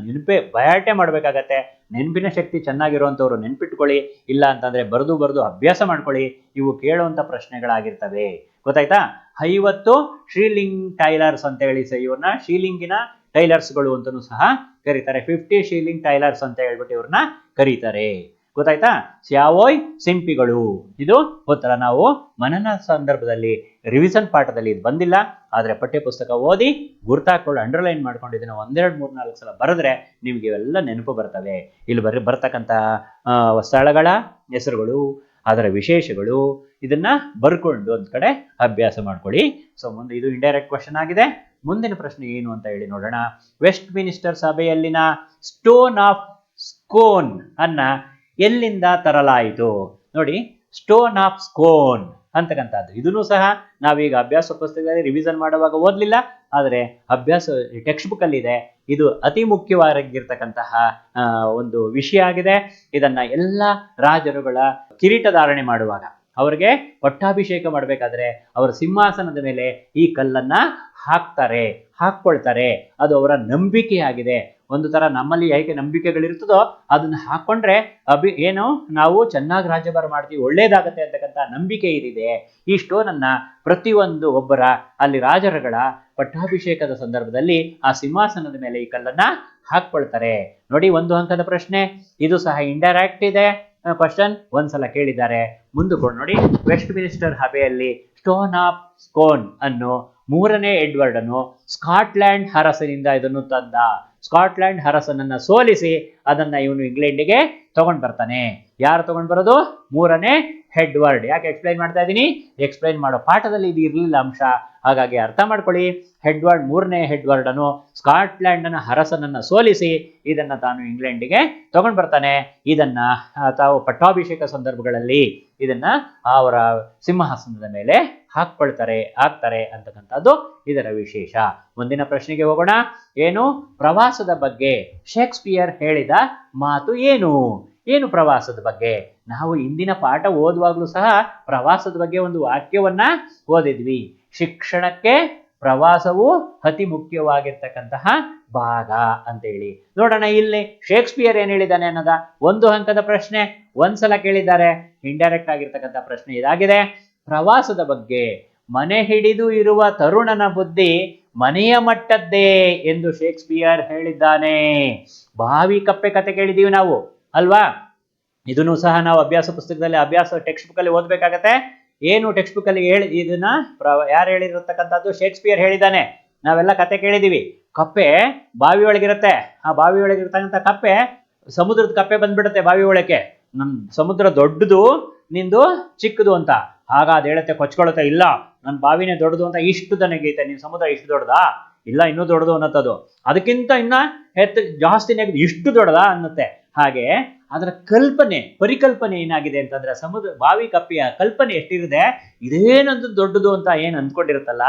ಬಯಾಟೆ ಮಾಡ್ಬೇಕಾಗತ್ತೆ. ನೆನಪಿನ ಶಕ್ತಿ ಚೆನ್ನಾಗಿರುವಂತವ್ರು ನೆನ್ಪಿಟ್ಕೊಳ್ಳಿ. ಇಲ್ಲ ಅಂತಂದ್ರೆ ಬರೆದು ಅಭ್ಯಾಸ ಮಾಡ್ಕೊಳ್ಳಿ. ಇವು ಕೇಳುವಂತ ಪ್ರಶ್ನೆಗಳಾಗಿರ್ತವೆ. ಗೊತ್ತಾಯ್ತಾ? 50 ಶೀಲಿಂಗ್ ಟೈಲರ್ಸ್ ಅಂತ ಹೇಳಿ ಇವ್ರನ್ನ ಶೀಲಿಂಗಿನ ಟೈಲರ್ಸ್ಗಳು ಅಂತಲೂ ಸಹ ಕರೀತಾರೆ. 50 ಶೀಲಿಂಗ್ ಟೈಲರ್ಸ್ ಅಂತ ಹೇಳ್ಬಿಟ್ಟು ಇವ್ರನ್ನ ಕರೀತಾರೆ. ಗೊತ್ತಾಯ್ತಾ? ಸ್ಯಾವೋಯ್ ಸಿಂಪಿಗಳು. ಇದು ಉತ್ತರ. ನಾವು ಮನನ ಸಂದರ್ಭದಲ್ಲಿ ರಿವಿಷನ್ ಪಾಠದಲ್ಲಿ ಇದು ಬಂದಿಲ್ಲ, ಆದರೆ ಪಠ್ಯಪುಸ್ತಕ ಓದಿ ಗುರ್ತಾಕೊಂಡು ಅಂಡರ್ಲೈನ್ ಮಾಡ್ಕೊಂಡು ಇದನ್ನು 1, 2, 3, 4 ಸಲ ಬರೆದ್ರೆ ನಿಮಗೆ ಇವೆಲ್ಲ ನೆನಪು ಬರ್ತವೆ. ಇಲ್ಲಿ ಬರ್ತಕ್ಕಂಥ ಸ್ಥಳಗಳ ಹೆಸರುಗಳು, ಅದರ ವಿಶೇಷಗಳು, ಇದನ್ನ ಬರ್ಕೊಂಡು ಒಂದ್ ಕಡೆ ಅಭ್ಯಾಸ ಮಾಡ್ಕೊಳ್ಳಿ. ಸೊ ಮುಂದೆ ಇದು ಇಂಡೈರೆಕ್ಟ್ ಕ್ವಶನ್ ಆಗಿದೆ. ಮುಂದಿನ ಪ್ರಶ್ನೆ ಏನು ಅಂತ ಹೇಳಿ ನೋಡೋಣ. West minister ಸಭೆಯಲ್ಲಿನ stone of Scone ಅನ್ನ ಎಲ್ಲಿಂದ ತರಲಾಯಿತು? ನೋಡಿ, ಸ್ಟೋನ್ ಆಫ್ ಸ್ಕೋನ್ ಅಂತಕ್ಕಂಥದ್ದು ಇದನ್ನು ಸಹ ನಾವೀಗ ಅಭ್ಯಾಸ ಪುಸ್ತಕದಲ್ಲಿ ರಿವಿಷನ್ ಮಾಡುವಾಗ ಓದಲಿಲ್ಲ, ಆದರೆ ಅಭ್ಯಾಸ ಟೆಕ್ಸ್ಟ್ ಬುಕ್ ಅಲ್ಲಿ ಇದೆ. ಇದು ಅತಿ ಮುಖ್ಯವಾಗಿರ್ತಕ್ಕಂತಹ ಒಂದು ವಿಷಯ ಆಗಿದೆ. ಇದನ್ನ ಎಲ್ಲ ರಾಜರುಗಳ ಕಿರೀಟ ಧಾರಣೆ ಮಾಡುವಾಗ, ಅವರಿಗೆ ಪಟ್ಟಾಭಿಷೇಕ ಮಾಡಬೇಕಾದ್ರೆ ಅವರ ಸಿಂಹಾಸನದ ಮೇಲೆ ಈ ಕಲ್ಲನ್ನ ಹಾಕ್ಕೊಳ್ತಾರೆ. ಅದು ಅವರ ನಂಬಿಕೆಯಾಗಿದೆ. ಒಂದು ತರ ನಮ್ಮಲ್ಲಿ ಹೇಗೆ ನಂಬಿಕೆಗಳಿರ್ತದೋ ಅದನ್ನ ಹಾಕೊಂಡ್ರೆ ಏನು ನಾವು ಚೆನ್ನಾಗಿ ರಾಜ್ಯಭಾರ ಮಾಡ್ತೀವಿ, ಒಳ್ಳೇದಾಗತ್ತೆ ಅಂತಕ್ಕಂಥ ನಂಬಿಕೆ ಇದಿದೆ. ಈ ಸ್ಟೋನ್ ಅನ್ನ ಪ್ರತಿಯೊಂದು ಒಬ್ಬರ ಅಲ್ಲಿ ರಾಜರುಗಳ ಪಟ್ಟಾಭಿಷೇಕದ ಸಂದರ್ಭದಲ್ಲಿ ಆ ಸಿಂಹಾಸನದ ಮೇಲೆ ಈ ಕಲ್ಲನ್ನ ಹಾಕ್ಕೊಳ್ತಾರೆ. ನೋಡಿ, 1 ಅಂಕದ ಪ್ರಶ್ನೆ. ಇದು ಸಹ ಇಂಡೈರೆಕ್ಟ್ ಇದೆ ಕ್ವಶನ್, ಒಂದ್ಸಲ ಕೇಳಿದ್ದಾರೆ. ಮುಂದಕ್ಕೆ ನೋಡಿ, ವೆಸ್ಟ್ ಮಿನಿಸ್ಟರ್ ಸಭೆಯಲ್ಲಿ ಸ್ಟೋನ್ ಆಫ್ ಸ್ಕೋನ್ ಅನ್ನು 3ನೇ ಎಡ್ವರ್ಡ್ ಅನ್ನು ಸ್ಕಾಟ್ಲ್ಯಾಂಡ್ ಅರಸನಿಂದ ಇದನ್ನು ತಂದ. ಸ್ಕಾಟ್ಲ್ಯಾಂಡ್ ಅರಸನನ್ನ ಸೋಲಿಸಿ ಅದನ್ನ ಇವನು ಇಂಗ್ಲೆಂಡಿಗೆ ತಗೊಂಡ್ ಬರ್ತಾನೆ. ಯಾರು ತಗೊಂಡ್ ಬರೋದು? 3ನೇ ಎಡ್ವರ್ಡ್. ಯಾಕೆ ಎಕ್ಸ್ಪ್ಲೈನ್ ಮಾಡ್ತಾ ಇದ್ದೀನಿ? ಎಕ್ಸ್ಪ್ಲೈನ್ ಮಾಡೋ ಪಾಠದಲ್ಲಿ ಇದು ಇರಲಿಲ್ಲ ಅಂಶ, ಹಾಗಾಗಿ ಅರ್ಥ ಮಾಡ್ಕೊಳ್ಳಿ. 3ನೇ ಎಡ್ವರ್ಡ್ ಅನ್ನು ಸ್ಕಾಟ್ಲ್ಯಾಂಡ್ ಅರಸನನ್ನ ಸೋಲಿಸಿ ಇದನ್ನ ತಾನು ಇಂಗ್ಲೆಂಡಿಗೆ ತಗೊಂಡ್ ಬರ್ತಾನೆ. ಇದನ್ನ ತಾವು ಪಟ್ಟಾಭಿಷೇಕ ಸಂದರ್ಭಗಳಲ್ಲಿ ಇದನ್ನ ಅವರ ಸಿಂಹಾಸನದ ಮೇಲೆ ಹಾಕ್ತಾರೆ ಅಂತಕ್ಕಂಥದ್ದು ಇದರ ವಿಶೇಷ. ಮುಂದಿನ ಪ್ರಶ್ನೆಗೆ ಹೋಗೋಣ. ಏನು? ಪ್ರವಾಸದ ಬಗ್ಗೆ ಶೇಕ್ಸ್ಪಿಯರ್ ಹೇಳಿದ ಮಾತು ಏನು? ಏನು ಪ್ರವಾಸದ ಬಗ್ಗೆ? ನಾವು ಇಂದಿನ ಪಾಠ ಓದುವಾಗಲೂ ಸಹ ಪ್ರವಾಸದ ಬಗ್ಗೆ ಒಂದು ವಾಕ್ಯವನ್ನ ಓದಿದ್ವಿ. ಶಿಕ್ಷಣಕ್ಕೆ ಪ್ರವಾಸವು ಅತಿ ಮುಖ್ಯವಾಗಿರ್ತಕ್ಕಂತಹ ಭಾಗ ಅಂತ ಹೇಳಿ. ನೋಡೋಣ ಇಲ್ಲಿ ಶೇಕ್ಸ್ಪಿಯರ್ ಏನ್ ಹೇಳಿದ್ದಾನೆ ಅನ್ನೋದ 1 ಅಂಕದ ಪ್ರಶ್ನೆ. ಒಂದ್ಸಲ ಕೇಳಿದ್ದಾರೆ. ಇಂಡೈರೆಕ್ಟ್ ಆಗಿರ್ತಕ್ಕಂಥ ಪ್ರಶ್ನೆ ಇದಾಗಿದೆ. ಪ್ರವಾಸದ ಬಗ್ಗೆ, ಮನೆ ಹಿಡಿದು ಇರುವ ತರುಣನ ಬುದ್ಧಿ ಮನೆಯ ಮಟ್ಟದ್ದೇ ಎಂದು ಶೇಕ್ಸ್ಪಿಯರ್ ಹೇಳಿದ್ದಾನೆ. ಬಾವಿ ಕಪ್ಪೆ ಕತೆ ಕೇಳಿದೀವಿ ನಾವು ಅಲ್ವಾ? ಇದನ್ನು ಸಹ ನಾವು ಅಭ್ಯಾಸ ಪುಸ್ತಕದಲ್ಲಿ ಟೆಕ್ಸ್ಟ್ ಬುಕ್ ಅಲ್ಲಿ ಓದ್ಬೇಕಾಗತ್ತೆ. ಏನು ಟೆಕ್ಸ್ಟ್ ಬುಕ್ ಅಲ್ಲಿ ಇದನ್ನ ಯಾರು ಹೇಳಿರತಕ್ಕಂಥದ್ದು? ಶೇಕ್ಸ್ಪಿಯರ್ ಹೇಳಿದ್ದಾನೆ. ನಾವೆಲ್ಲ ಕತೆ ಕೇಳಿದೀವಿ. ಕಪ್ಪೆ ಬಾವಿ ಒಳಗಿರುತ್ತೆ. ಆ ಬಾವಿ ಒಳಗಿರ್ತಕ್ಕಂಥ ಕಪ್ಪೆ, ಸಮುದ್ರದ ಕಪ್ಪೆ ಬಂದ್ಬಿಡುತ್ತೆ ಬಾವಿ ಒಳಕ್ಕೆ. ನನ್ ಸಮುದ್ರ ದೊಡ್ಡದು, ನಿಂದು ಚಿಕ್ಕದು ಅಂತ. ಆಗ ಅದು ಹೇಳುತ್ತೆ, ಕೊಚ್ಕೊಳ್ಳುತ್ತೆ, ಇಲ್ಲ ನನ್ನ ಬಾವಿನೇ ದೊಡ್ಡದು ಅಂತ. ಇಷ್ಟು ನನಗೈತೆ, ನಿನ್ ಸಮುದ್ರ ಇಷ್ಟು ದೊಡ್ಡದಾ? ಇಲ್ಲ, ಇನ್ನೂ ದೊಡ್ಡದು ಅನ್ನತ್ತದು. ಅದಕ್ಕಿಂತ ಇನ್ನ ಜಾಸ್ತಿನೇ ಇಷ್ಟು ದೊಡ್ಡದಾ ಅನ್ನತ್ತೆ. ಹಾಗೆ ಅದರ ಪರಿಕಲ್ಪನೆ ಏನಾಗಿದೆ ಅಂತಂದ್ರೆ, ಬಾವಿ ಕಪ್ಪಿಯ ಕಲ್ಪನೆ ಎಷ್ಟಿರುತ್ತೆ, ಇದೇನಂತ ದೊಡ್ಡದು ಅಂತ ಏನ್ ಅಂದ್ಕೊಂಡಿರುತ್ತಲ್ಲ.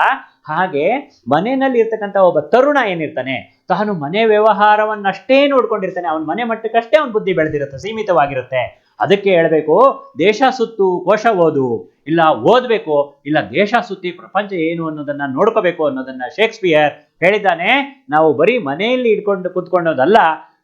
ಹಾಗೆ ಮನೆಯಲ್ಲಿ ಇರ್ತಕ್ಕಂಥ ಒಬ್ಬ ತರುಣ ಏನಿರ್ತಾನೆ, ತಾನು ಮನೆ ವ್ಯವಹಾರವನ್ನಷ್ಟೇ ನೋಡ್ಕೊಂಡಿರ್ತಾನೆ. ಅವನ ಮನೆ ಮಟ್ಟಕ್ಕಷ್ಟೇ ಅವನ ಬುದ್ಧಿ ಬೆಳೆದಿರುತ್ತೆ, ಸೀಮಿತವಾಗಿರುತ್ತೆ. ಅದಕ್ಕೆ ಹೇಳ್ಬೇಕು, ದೇಶ ಸುತ್ತು ಕೋಶ ಓದು, ಇಲ್ಲ ಓದ್ಬೇಕು, ಇಲ್ಲ ದೇಶ ಸುತ್ತಿ ಪ್ರಪಂಚ ಏನು ಅನ್ನೋದನ್ನ ನೋಡ್ಕೋಬೇಕು ಅನ್ನೋದನ್ನ ಶೇಕ್ಸ್ಪಿಯರ್ ಹೇಳಿದ್ದಾನೆ. ನಾವು ಬರೀ ಮನೆಯಲ್ಲಿ ಇಟ್ಕೊಂಡು ಕೂತ್ಕೊಳ್ಳೋದಲ್ಲ,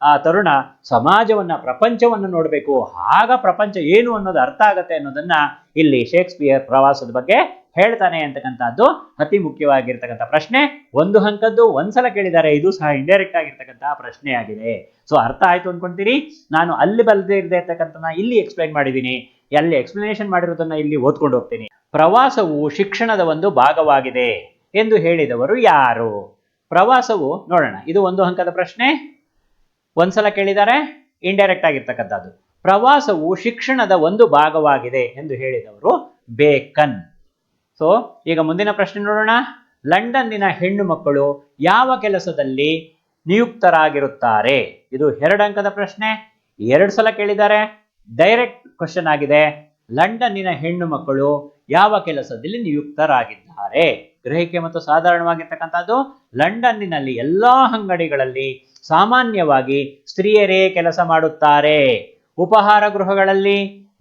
ಆ ತರುಣ ಸಮಾಜವನ್ನ, ಪ್ರಪಂಚವನ್ನು ನೋಡ್ಬೇಕು. ಆಗ ಪ್ರಪಂಚ ಏನು ಅನ್ನೋದು ಅರ್ಥ ಆಗತ್ತೆ ಅನ್ನೋದನ್ನ ಇಲ್ಲಿ ಶೇಕ್ಸ್ಪಿಯರ್ ಪ್ರವಾಸದ ಬಗ್ಗೆ ಹೇಳ್ತಾನೆ ಅಂತಕ್ಕಂಥದ್ದು ಅತಿ ಮುಖ್ಯವಾಗಿರ್ತಕ್ಕಂಥ ಪ್ರಶ್ನೆ. 1 ಅಂಕದ್ದು, ಒಂದ್ಸಲ ಕೇಳಿದ್ದಾರೆ. ಇದು ಸಹ ಇಂಡೈರೆಕ್ಟ್ ಆಗಿರ್ತಕ್ಕಂತಹ ಪ್ರಶ್ನೆ ಆಗಿದೆ. ಸೊ ಅರ್ಥ ಆಯ್ತು ಅನ್ಕೊಂತೀರಿ. ನಾನು ಅಲ್ಲಿ ಬಲ್ಲದೆ ಇರ್ತಕ್ಕಂಥ ಇಲ್ಲಿ ಎಕ್ಸ್ಪ್ಲೈನ್ ಮಾಡಿದ್ದೀನಿ, ಅಲ್ಲಿ ಎಕ್ಸ್ಪ್ಲನೇಷನ್ ಮಾಡಿರೋದನ್ನ ಇಲ್ಲಿ ಓದ್ಕೊಂಡು ಹೋಗ್ತೀನಿ. ಪ್ರವಾಸವು ಶಿಕ್ಷಣದ ಒಂದು ಭಾಗವಾಗಿದೆ ಎಂದು ಹೇಳಿದವರು ಯಾರು? ಪ್ರವಾಸವು, ನೋಡೋಣ, ಇದು 1 ಅಂಕದ ಪ್ರಶ್ನೆ. ಒಂದ್ಸಲ ಕೇಳಿದ್ದಾರೆ, ಇಂಡೈರೆಕ್ಟ್ ಆಗಿರ್ತಕ್ಕಂಥದ್ದು. ಪ್ರವಾಸವು ಶಿಕ್ಷಣದ ಒಂದು ಭಾಗವಾಗಿದೆ ಎಂದು ಹೇಳಿದವರು ಬೇಕನ್. ಸೊ ಈಗ ಮುಂದಿನ ಪ್ರಶ್ನೆ ನೋಡೋಣ. ಲಂಡನ್ನಿನ ಹೆಣ್ಣು ಮಕ್ಕಳು ಯಾವ ಕೆಲಸದಲ್ಲಿ ನಿಯುಕ್ತರಾಗಿರುತ್ತಾರೆ? ಇದು 2 ಅಂಕದ ಪ್ರಶ್ನೆ. 2 ಸಲ ಕೇಳಿದ್ದಾರೆ. ಡೈರೆಕ್ಟ್ ಕ್ವಶನ್ ಆಗಿದೆ. ಲಂಡನ್ನಿನ ಹೆಣ್ಣು ಮಕ್ಕಳು ಯಾವ ಕೆಲಸದಲ್ಲಿ ನಿಯುಕ್ತರಾಗಿದ್ದಾರೆ? ಗ್ರಹಿಕೆ ಮತ್ತು ಸಾಧಾರಣವಾಗಿರ್ತಕ್ಕಂಥದ್ದು. ಲಂಡನ್ನಿನಲ್ಲಿ ಎಲ್ಲಾ ಅಂಗಡಿಗಳಲ್ಲಿ ಸಾಮಾನ್ಯವಾಗಿ ಸ್ತ್ರೀಯರೇ ಕೆಲಸ ಮಾಡುತ್ತಾರೆ. ಉಪಹಾರ ಗೃಹಗಳಲ್ಲಿ,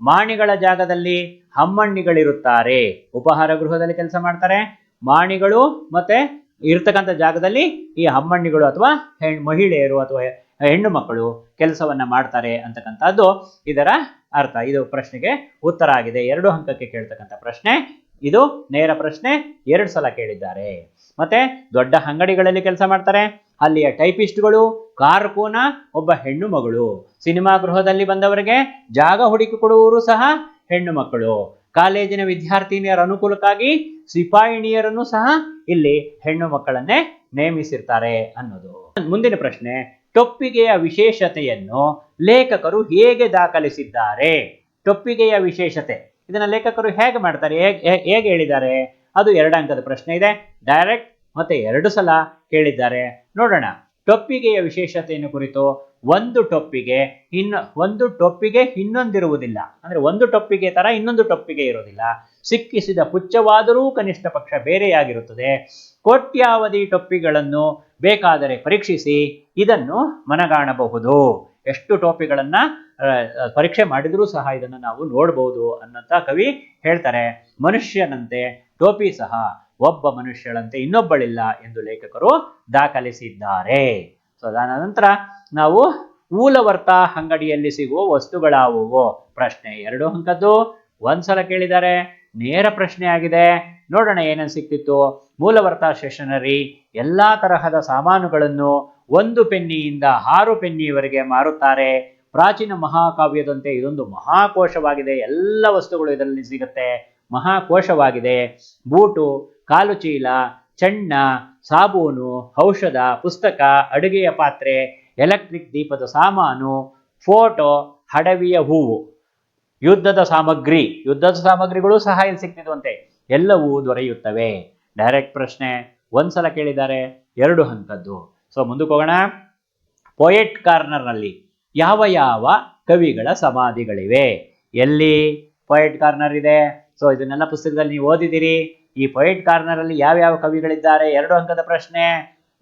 ಮಾಣಿಗಳ ಜಾಗದಲ್ಲಿ ಅಮ್ಮಣ್ಣಿಗಳಿರುತ್ತಾರೆ. ಉಪಹಾರ ಗೃಹದಲ್ಲಿ ಕೆಲಸ ಮಾಡ್ತಾರೆ, ಮಾಣಿಗಳು ಮತ್ತೆ ಇರ್ತಕ್ಕಂಥ ಜಾಗದಲ್ಲಿ ಈ ಅಮ್ಮಣ್ಣಿಗಳು ಅಥವಾ ಮಹಿಳೆಯರು ಅಥವಾ ಹೆಣ್ಣು ಮಕ್ಕಳು ಕೆಲಸವನ್ನ ಮಾಡ್ತಾರೆ ಅಂತಕ್ಕಂಥದ್ದು ಇದರ ಅರ್ಥ. ಇದು ಪ್ರಶ್ನೆಗೆ ಉತ್ತರ ಆಗಿದೆ. 2 ಅಂಕಕ್ಕೆ ಕೇಳ್ತಕ್ಕಂಥ ಪ್ರಶ್ನೆ ಇದು. ನೇರ ಪ್ರಶ್ನೆ, 2 ಸಲ ಕೇಳಿದ್ದಾರೆ. ಮತ್ತೆ ದೊಡ್ಡ ಅಂಗಡಿಗಳಲ್ಲಿ ಕೆಲಸ ಮಾಡ್ತಾರೆ, ಅಲ್ಲಿಯ ಟೈಪಿಸ್ಟ್ಗಳು, ಕಾರ್ಕೂನ ಒಬ್ಬ ಹೆಣ್ಣು ಮಗಳು, ಸಿನಿಮಾ ಗೃಹದಲ್ಲಿ ಬಂದವರಿಗೆ ಜಾಗ ಹುಡುಕಿಕೊಡುವವರು ಸಹ ಹೆಣ್ಣು ಮಕ್ಕಳು, ಕಾಲೇಜಿನ ವಿದ್ಯಾರ್ಥಿನಿಯರ ಅನುಕೂಲಕ್ಕಾಗಿ ಸಿಪಾಯಿಣಿಯರನ್ನು ಸಹ ಇಲ್ಲಿ ಹೆಣ್ಣು ಮಕ್ಕಳನ್ನೇ ನೇಮಿಸಿರ್ತಾರೆ ಅನ್ನೋದು. ಮುಂದಿನ ಪ್ರಶ್ನೆ, ಟೊಪ್ಪಿಗೆಯ ವಿಶೇಷತೆಯನ್ನು ಲೇಖಕರು ಹೇಗೆ ದಾಖಲಿಸಿದ್ದಾರೆ? ಟೊಪ್ಪಿಗೆಯ ವಿಶೇಷತೆ ಇದನ್ನ ಲೇಖಕರು ಹೇಗೆ ಮಾಡ್ತಾರೆ, ಹೇಗೆ ಹೇಳಿದ್ದಾರೆ? ಅದು 2 ಅಂಕದ ಪ್ರಶ್ನೆ ಇದೆ. ಡೈರೆಕ್ಟ್ ಮತ್ತೆ 2 ಸಲ ಕೇಳಿದ್ದಾರೆ. ನೋಡೋಣ. ಟೊಪ್ಪಿಗೆಯ ವಿಶೇಷತೆಯನ್ನು ಕುರಿತು, ಒಂದು ಟೊಪ್ಪಿಗೆ ಇನ್ನೊಂದಿರುವುದಿಲ್ಲ. ಅಂದ್ರೆ ಒಂದು ಟೊಪ್ಪಿಗೆ ತರ ಇನ್ನೊಂದು ಟೊಪ್ಪಿಗೆ ಇರೋದಿಲ್ಲ. ಸಿಕ್ಕಿಸಿದ ಪುಚ್ಚವಾದರೂ ಕನಿಷ್ಠ ಪಕ್ಷ ಬೇರೆಯಾಗಿರುತ್ತದೆ. ಕೋಟ್ಯಾವಧಿ ಟೊಪ್ಪಿಗಳನ್ನು ಬೇಕಾದರೆ ಪರೀಕ್ಷಿಸಿ ಇದನ್ನು ಮನಗಾಣಬಹುದು. ಎಷ್ಟು ಟೋಪಿಗಳನ್ನ ಪರೀಕ್ಷೆ ಮಾಡಿದರೂ ಸಹ ಇದನ್ನು ನಾವು ನೋಡಬಹುದು ಅನ್ನಂತ ಕವಿ ಹೇಳ್ತಾರೆ. ಮನುಷ್ಯನಂತೆ ಟೋಪಿ ಸಹ ಒಬ್ಬ ಮನುಷ್ಯಳಂತೆ ಇನ್ನೊಬ್ಬಳಿಲ್ಲ ಎಂದು ಲೇಖಕರು ದಾಖಲಿಸಿದ್ದಾರೆ. ಸೊ ಅದಾದ ನಂತರ ನಾವು ಮೂಲವರ್ತ ಅಂಗಡಿಯಲ್ಲಿ ಸಿಗುವ ವಸ್ತುಗಳಾವುವು? ಪ್ರಶ್ನೆ 2 ಅಂಕದ್ದು, ಒಂದ್ಸಲ ಕೇಳಿದ್ದಾರೆ, ನೇರ ಪ್ರಶ್ನೆ ಆಗಿದೆ. ನೋಡೋಣ ಏನೇನು ಸಿಕ್ತಿತ್ತು. ಮೂಲವರ್ತ ಸ್ಟೇಷನರಿ ಎಲ್ಲಾ ತರಹದ ಸಾಮಾನುಗಳನ್ನು 1 ಪೆನ್ನಿಯಿಂದ 6 ಪೆನ್ನಿಯವರೆಗೆ ಮಾರುತ್ತಾರೆ. ಪ್ರಾಚೀನ ಮಹಾಕಾವ್ಯದಂತೆ ಇದೊಂದು ಮಹಾಕೋಶವಾಗಿದೆ. ಎಲ್ಲ ವಸ್ತುಗಳು ಇದರಲ್ಲಿ ಸಿಗುತ್ತೆ. ಮಹಾಕೋಶವಾಗಿದೆ. ಬೂಟು, ಕಾಲು ಚೀಲ, ಚೆನ್ನ, ಸಾಬೂನು, ಔಷಧ, ಪುಸ್ತಕ, ಅಡುಗೆಯ ಪಾತ್ರೆ, ಎಲೆಕ್ಟ್ರಿಕ್ ದೀಪದ ಸಾಮಾನು, ಫೋಟೋ, ಹಡವಿಯ ಹೂವು, ಯುದ್ಧದ ಸಾಮಗ್ರಿಗಳು ಸಹ ಇಲ್ಲಿ ಸಿಕ್ತಿದ್ವಂತೆ. ಎಲ್ಲವೂ ದೊರೆಯುತ್ತವೆ. ಡೈರೆಕ್ಟ್ ಪ್ರಶ್ನೆ, ಒಂದ್ಸಲ ಕೇಳಿದ್ದಾರೆ, 2 ಅಂಕದ್ದು. ಸೊ ಮುಂದಕ್ಕೆ ಹೋಗೋಣ. ಪೊಯೆಟ್ ಕಾರ್ನರ್ನಲ್ಲಿ ಯಾವ ಯಾವ ಕವಿಗಳ ಸಮಾಧಿಗಳಿವೆ? ಎಲ್ಲಿ ಪೊಯೆಟ್ ಕಾರ್ನರ್ ಇದೆ? ಸೊ ಇದನ್ನೆಲ್ಲ ಪುಸ್ತಕದಲ್ಲಿ ನೀವು ಓದಿದಿರಿ. ಈ ಪೊಯೆಟ್ ಕಾರ್ನರ್ ಅಲ್ಲಿ ಯಾವ್ಯಾವ ಕವಿಗಳಿದ್ದಾರೆ? 2 ಅಂಕದ ಪ್ರಶ್ನೆ.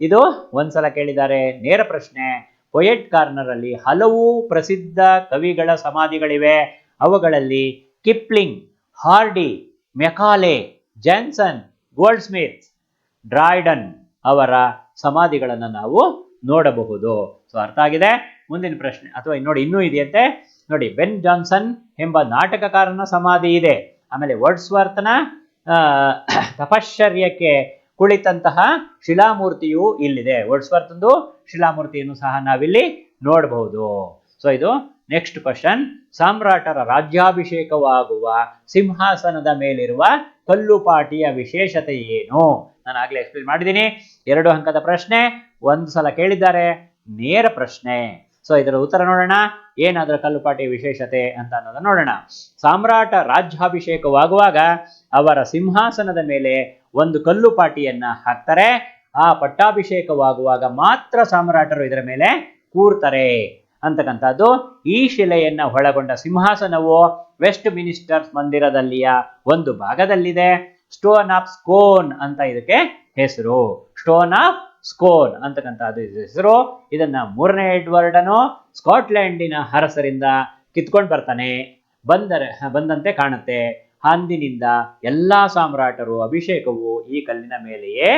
ಇದು ಒಂದ್ಸಲ ಕೇಳಿದ್ದಾರೆ, ನೇರ ಪ್ರಶ್ನೆ. ಪೊಯೆಟ್ ಕಾರ್ನರ್ ಅಲ್ಲಿ ಹಲವು ಪ್ರಸಿದ್ಧ ಕವಿಗಳ ಸಮಾಧಿಗಳಿವೆ. ಅವುಗಳಲ್ಲಿ Kipling, Hardy, Macaulay, Johnson, Goldsmith, Dryden ಅವರ ಸಮಾಧಿಗಳನ್ನು ನಾವು ನೋಡಬಹುದು. ಸೊ ಅರ್ಥ ಆಗಿದೆ. ಮುಂದಿನ ಪ್ರಶ್ನೆ, ಅಥವಾ ನೋಡಿ ಇನ್ನೂ ಇದೆಯಂತೆ ನೋಡಿ. ಬೆನ್ ಜಾನ್ಸನ್ ಎಂಬ ನಾಟಕಕಾರನ ಸಮಾಧಿ ಇದೆ. ಆಮೇಲೆ ವರ್ಡ್ಸ್ವರ್ತನ ತಪಶ್ಚರ್ಯಕ್ಕೆ ಕುಳಿತಂತಹ ಶಿಲಾಮೂರ್ತಿಯು ಇಲ್ಲಿದೆ. ವರ್ಡ್ಸ್ವರ್ತಂದು ಶಿಲಾಮೂರ್ತಿಯನ್ನು ಸಹ ನಾವಿಲ್ಲಿ ನೋಡಬಹುದು. ಸೊ ಇದು ನೆಕ್ಸ್ಟ್ ಕ್ವಶನ್. ಸಾಮ್ರಾಟರ ರಾಜ್ಯಾಭಿಷೇಕವಾಗುವ ಸಿಂಹಾಸನದ ಮೇಲಿರುವ ಕಲ್ಲುಪಾಟಿಯ ವಿಶೇಷತೆ ಏನು? ನಾನು ಆಗ್ಲೇ ಎಕ್ಸ್ಪ್ಲೇನ್ ಮಾಡಿದ್ದೀನಿ. 2 ಅಂಕದ ಪ್ರಶ್ನೆ, ಒಂದು ಸಲ ಕೇಳಿದ್ದಾರೆ, ನೇರ ಪ್ರಶ್ನೆ. ಸೊ ಇದರ ಉತ್ತರ ನೋಡೋಣ. ಏನಾದರೂ ಕಲ್ಲುಪಾಟಿಯ ವಿಶೇಷತೆ ಅಂತ ಅನ್ನೋದನ್ನ ನೋಡೋಣ. ಸಾಮ್ರಾಟ ರಾಜ್ಯಾಭಿಷೇಕವಾಗುವಾಗ ಅವರ ಸಿಂಹಾಸನದ ಮೇಲೆ ಒಂದು ಕಲ್ಲುಪಾಟಿಯನ್ನ ಹಾಕ್ತಾರೆ. ಆ ಪಟ್ಟಾಭಿಷೇಕವಾಗುವಾಗ ಮಾತ್ರ ಸಾಮ್ರಾಟರು ಇದರ ಮೇಲೆ ಕೂರ್ತಾರೆ ಅಂತಕ್ಕಂಥದ್ದು. ಈ ಶಿಲೆಯನ್ನ ಒಳಗೊಂಡ ಸಿಂಹಾಸನವು ವೆಸ್ಟ್ ಮಿನಿಸ್ಟರ್ ಮಂದಿರದಲ್ಲಿಯ ಒಂದು ಭಾಗದಲ್ಲಿದೆ. ಸ್ಟೋನ್ ಆಫ್ ಸ್ಕೋನ್ ಅಂತ ಇದಕ್ಕೆ ಹೆಸರು. ಸ್ಟೋನ್ ಆಫ್ ಸ್ಕೋನ್ ಅಂತಕ್ಕಂಥದ್ದು ಹೆಸರು. ಇದನ್ನ 3ನೇ ಎಡ್ವರ್ಡನು ಸ್ಕಾಟ್ಲೆಂಡಿನ ಅರಸರಿಂದ ಕಿತ್ಕೊಂಡು ಬರ್ತಾನೆ. ಬಂದಂತೆ ಕಾಣುತ್ತೆ. ಅಂದಿನಿಂದ ಎಲ್ಲಾ ಸಾಮ್ರಾಟರು ಅಭಿಷೇಕವು ಈ ಕಲ್ಲಿನ ಮೇಲೆಯೇ